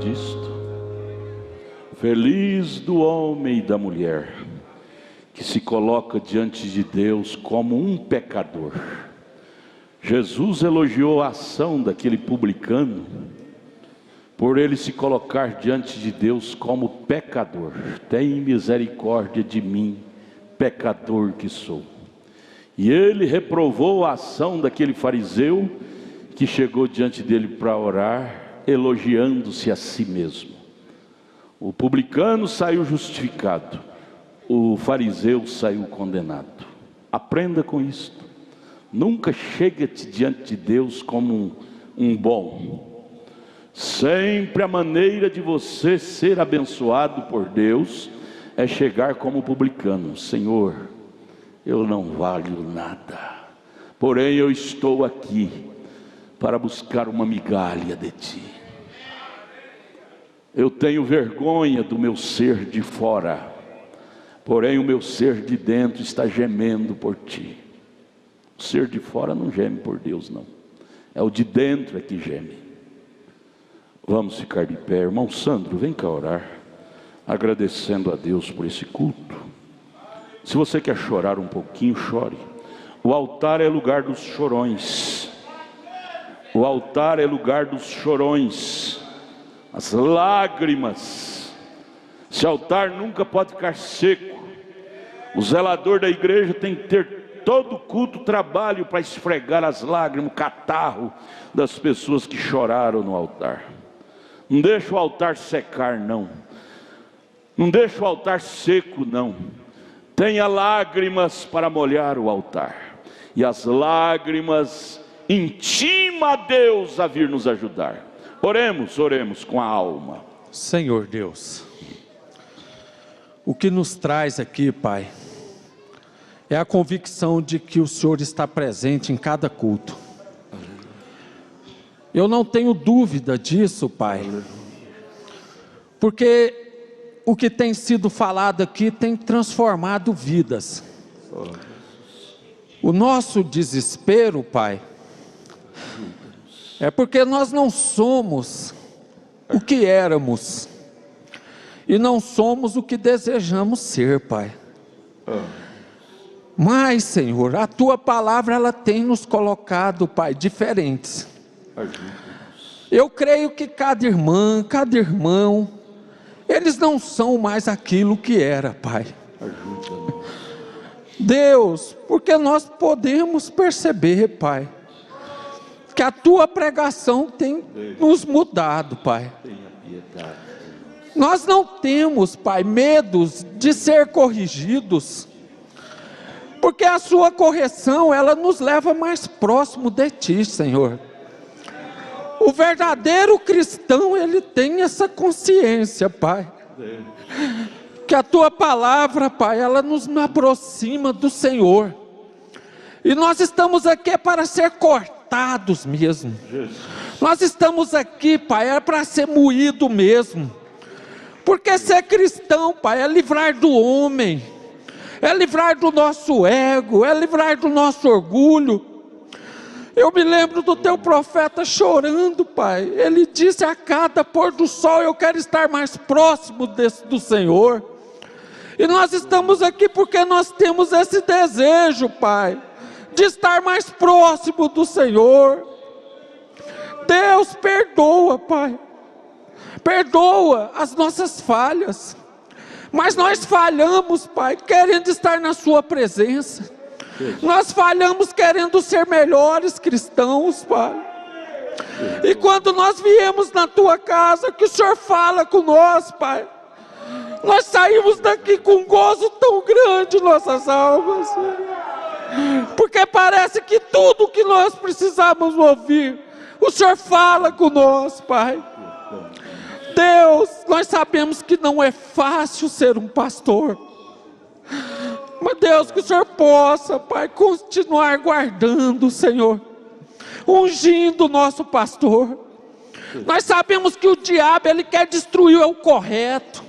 disto? Feliz do homem e da mulher que se coloca diante de Deus como um pecador. Jesus elogiou a ação daquele publicano por ele se colocar diante de Deus como pecador. Tem misericórdia de mim, pecador que sou. E ele reprovou a ação daquele fariseu que chegou diante dele para orar, elogiando-se a si mesmo. O publicano saiu justificado, o fariseu saiu condenado. Aprenda com isto. Nunca chegue-te diante de Deus como um bom. Sempre a maneira de você ser abençoado por Deus é chegar como publicano. Senhor, eu não valho nada, porém eu estou aqui para buscar uma migalha de Ti. Eu tenho vergonha do meu ser de fora, porém o meu ser de dentro está gemendo por Ti. O ser de fora não geme por Deus, não. É o de dentro é que geme. Vamos ficar de pé. Irmão Sandro, vem cá orar, agradecendo a Deus por esse culto. Se você quer chorar um pouquinho, chore. O altar é lugar dos chorões. O altar é lugar dos chorões. As lágrimas. Esse altar nunca pode ficar seco. O zelador da igreja tem que ter todo culto trabalho para esfregar as lágrimas, o catarro das pessoas que choraram no altar. Não deixa o altar secar, não. Não deixa o altar seco, não. Tenha lágrimas para molhar o altar. E as lágrimas intima a Deus a vir nos ajudar. Oremos com a alma. Senhor Deus, o que nos traz aqui, Pai, é a convicção de que o Senhor está presente em cada culto. Eu não tenho dúvida disso, Pai, porque o que tem sido falado aqui tem transformado vidas. O nosso desespero, Pai, é porque nós não somos o que éramos e não somos o que desejamos ser, Pai. Mas, Senhor, a Tua palavra ela tem nos colocado, Pai, diferentes. Eu creio que cada irmã, cada irmão, eles não são mais aquilo que era, Pai. Deus, porque nós podemos perceber, Pai, que a Tua pregação tem nos mudado, Pai. Nós não temos, Pai, medos de ser corrigidos, porque a Sua correção, ela nos leva mais próximo de Ti, Senhor. O verdadeiro cristão, ele tem essa consciência, Pai, que a Tua palavra, Pai, ela nos aproxima do Senhor, e nós estamos aqui para ser cortados mesmo, nós estamos aqui, Pai, é para ser moído mesmo, porque ser cristão, Pai, é livrar do homem, é livrar do nosso ego, é livrar do nosso orgulho. Eu me lembro do Teu profeta chorando, Pai. Ele disse: a cada pôr do sol eu quero estar mais próximo do Senhor. E nós estamos aqui porque nós temos esse desejo, Pai, de estar mais próximo do Senhor. Deus, perdoa, Pai. Perdoa as nossas falhas. Mas nós falhamos, Pai, querendo estar na Sua presença. Nós falhamos querendo ser melhores cristãos, Pai. E quando nós viemos na Tua casa, que o Senhor fala com nós, Pai, nós saímos daqui com um gozo tão grande em nossas almas, porque parece que tudo que nós precisamos ouvir, o Senhor fala com nós, Pai. Deus, nós sabemos que não é fácil ser um pastor, mas Deus, que o Senhor possa, Pai, continuar guardando, Senhor, ungindo o nosso pastor. Nós sabemos que o diabo, ele quer destruir o correto,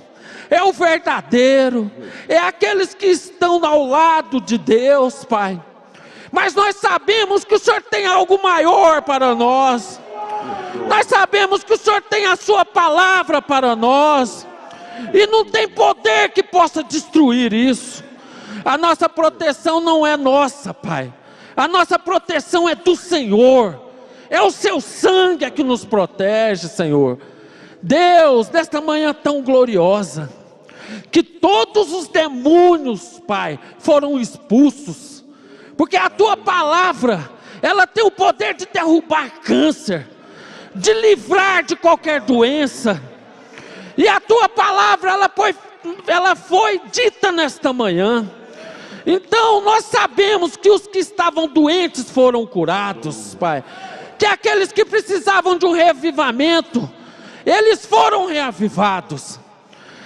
é o verdadeiro, é aqueles que estão ao lado de Deus, Pai. Mas nós sabemos que o Senhor tem algo maior para nós. Nós sabemos que o Senhor tem a sua palavra para nós, e não tem poder que possa destruir isso. A nossa proteção não é nossa, Pai. A nossa proteção é do Senhor. É o seu sangue que nos protege, Senhor. Deus, nesta manhã tão gloriosa, que todos os demônios, Pai, foram expulsos, porque a tua palavra, ela tem o poder de derrubar câncer, de livrar de qualquer doença, e a tua palavra, ela foi dita nesta manhã. Então nós sabemos que os que estavam doentes foram curados, Pai, que aqueles que precisavam de um reavivamento, eles foram reavivados.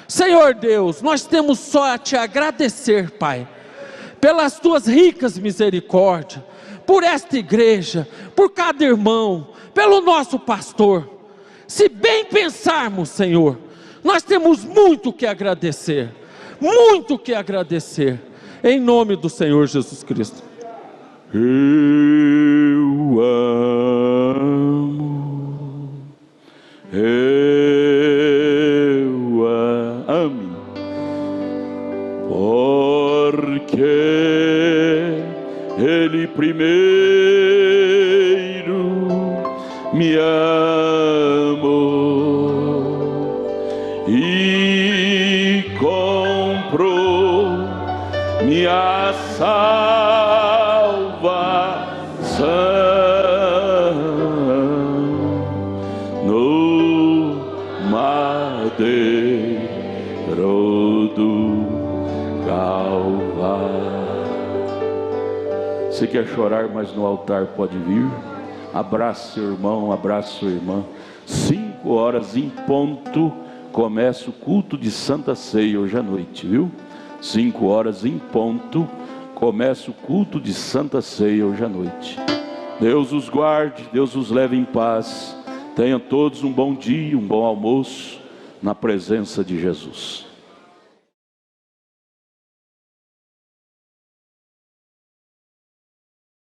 Senhor Deus, nós temos só a te agradecer, Pai, pelas tuas ricas misericórdias, por esta igreja, por cada irmão, pelo nosso pastor. Se bem pensarmos, Senhor, nós temos muito que agradecer, em nome do Senhor Jesus Cristo. Eu amo, porque Ele primeiro me amou e comprou minha salvação no madeiro do Calvário. Você quer chorar, mas no altar pode vir. Abraça seu irmão, abraça sua irmã. 5 horas em ponto começa o culto de Santa Ceia hoje à noite, viu? 5 horas em ponto começa o culto de Santa Ceia hoje à noite. Deus os guarde, Deus os leve em paz. Tenham todos um bom dia, um bom almoço na presença de Jesus.